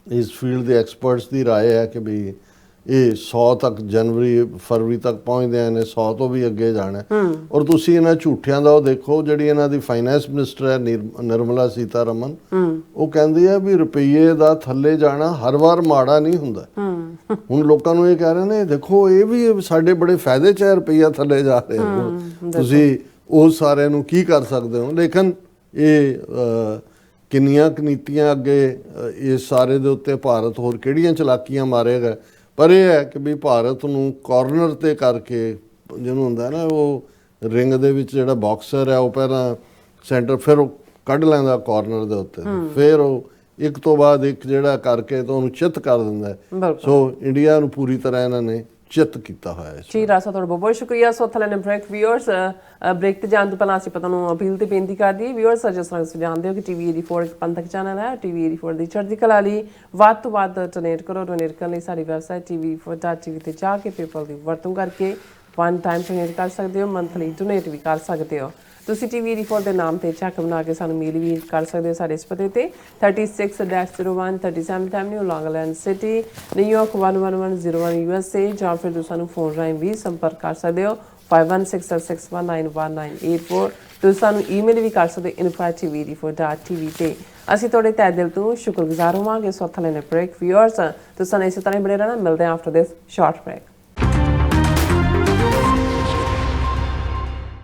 ਇਸ ਫੀਲਡ ਦੇ ਐਕਸਪਰਟਸ ਦੀ ਰਾਏ ਹੈ ਕਿ ਵੀ ਇਹ 100 ਤੱਕ ਜਨਵਰੀ ਫਰਵਰੀ ਤੱਕ ਪਹੁੰਚਦੇ ਨੇ, 100 ਤੋਂ ਵੀ ਅੱਗੇ ਜਾਣਾ। ਔਰ ਤੁਸੀਂ ਇਹਨਾਂ ਝੂਠਿਆਂ ਦਾ ਉਹ ਦੇਖੋ, ਜਿਹੜੀ ਇਹਨਾਂ ਦੀ ਫਾਈਨੈਂਸ ਮਿਨਿਸਟਰ ਹੈ ਨਿਰਮਲਾ ਸੀਤਾਰਮਨ, ਉਹ ਕਹਿੰਦੀ ਹੈ ਵੀ ਰੁਪਈਏ ਦਾ ਥੱਲੇ ਜਾਣਾ ਹਰ ਵਾਰ ਮਾੜਾ ਨਹੀਂ ਹੁੰਦਾ। ਹੁਣ ਲੋਕਾਂ ਨੂੰ ਇਹ ਕਹਿ ਰਹੇ ਨੇ ਦੇਖੋ ਇਹ ਵੀ ਸਾਡੇ ਬੜੇ ਫਾਇਦੇ 'ਚ ਹੈ ਰੁਪਈਆ ਥੱਲੇ ਜਾ ਰਿਹਾ, ਤੁਸੀਂ ਉਹ ਸਾਰਿਆਂ ਨੂੰ ਕੀ ਕਰ ਸਕਦੇ ਹੋ। ਲੇਕਿਨ ਇਹ ਕਿੰਨੀਆਂ ਨੀਤੀਆਂ ਅੱਗੇ ਇਸ ਸਾਰੇ ਦੇ ਉੱਤੇ ਭਾਰਤ ਹੋਰ ਕਿਹੜੀਆਂ ਚਲਾਕੀਆਂ ਮਾਰੇਗਾ। ਪਰ ਇਹ ਹੈ ਕਿ ਵੀ ਭਾਰਤ ਨੂੰ ਕਾਰਨਰ ਤੇ ਕਰਕੇ, ਜਿਹਨੂੰ ਹੁੰਦਾ ਨਾ ਉਹ ਰਿੰਗ ਦੇ ਵਿੱਚ ਜਿਹੜਾ ਬਾਕਸਰ ਹੈ ਉਹ ਪਹਿਲਾਂ ਸੈਂਟਰ, ਫਿਰ ਉਹ ਕੱਢ ਲੈਂਦਾ ਕਾਰਨਰ ਦੇ ਉੱਤੇ, ਫਿਰ ਉਹ ਇੱਕ ਤੋਂ ਬਾਅਦ ਇੱਕ ਜਿਹੜਾ ਕਰਕੇ ਤਾਂ ਉਹਨੂੰ ਚਿੱਤ ਕਰ ਦਿੰਦਾ ਹੈ। ਸੋ ਇੰਡੀਆ ਨੂੰ ਪੂਰੀ ਤਰ੍ਹਾਂ ਇਹਨਾਂ ਨੇ ਚਿੱਤ ਕੀਤਾ ਹੋਇਆ ਹੈ। ਜੀ ਰਾਸਾ, ਤੁਹਾਡਾ ਬਹੁਤ ਬਹੁਤ ਸ਼ੁਕਰੀਆ। ਸੋ ਥਲੇ ਨੇ ਬ੍ਰੇਕ ਵਿਊਅਰਸ, ਬ੍ਰੇਕ ਤੇ ਜਾਣ ਤੋਂ ਪਹਿਲਾਂ ਅਸੀਂ ਪਤਾ ਨੂੰ ਅਪੀਲ ਤੇ ਬੇਨਤੀ ਕਰਦੀ ਹੈ ਵਿਊਅਰਸ, ਜਿਸ ਤਰ੍ਹਾਂ ਤੁਸੀਂ ਜਾਣਦੇ ਹੋ ਕਿ TV 84 ਇੱਕ ਪੰਥਕ ਚੈਨਲ ਹੈ। TV 84 ਦੀ ਚੜ੍ਹਦੀ ਕਲਾ ਲਈ ਵੱਧ ਤੋਂ ਵੱਧ ਡੋਨੇਟ ਕਰੋ। ਡੋਨੇਟ ਕਰਨ ਲਈ ਸਾਡੀ ਵੈਬਸਾਈਟ TV4.tv ਤੇ ਜਾ ਕੇ ਪੇਪਲ ਦੀ ਵਰਤੋਂ ਕਰਕੇ ਵਨ ਟਾਈਮ ਡੋਨੇਟ ਕਰ ਸਕਦੇ ਹੋ, ਮੰਥਲੀ ਡੋਨੇਟ ਵੀ ਕਰ ਸਕਦੇ ਹੋ। ਤੁਸੀਂ TV 84 ਦੇ ਨਾਮ ਤੇ ਚੈੱਕ ਬਣਾ ਕੇ ਸਾਨੂੰ ਮੇਲ ਵੀ ਕਰ ਸਕਦੇ ਹੋ ਸਾਡੇ ਇਸ ਪਤੇ ਤੇ 36-01 37th Avenue, Long Island City, New York 11101 USA, ਜਾਂ ਫਿਰ ਤੁਸੀਂ ਸਾਨੂੰ ਫੋਨ ਰਾਹੀਂ ਵੀ ਸੰਪਰਕ ਕਰ ਸਕਦੇ ਹੋ 5166191984। ਤੁਸੀਂ ਸਾਨੂੰ ਈਮੇਲ ਵੀ ਕਰ ਸਕਦੇ info@tv84.tv ਤੇ। ਅਸੀਂ ਤੁਹਾਡੇ ਤਹਿ ਦਿਲ ਤੋਂ ਸ਼ੁਕਰਗੁਜ਼ਾਰ ਹੋਵਾਂਗੇ। ਸੋ ਥਲੇ ਨੇ ਬ੍ਰੇਕ ਵਿਊਅਰਸ, ਤੁਸੀਂ ਸਾਨੂੰ ਇਸੇ ਤਰ੍ਹਾਂ ਹੀ ਬਣੇ ਰਹਿਣਾ। ਮਿਲਦੇ ਹਾਂ ਆਫਟਰ ਦਿਸ ਸ਼ਾਰਟ ਬ੍ਰੇਕ।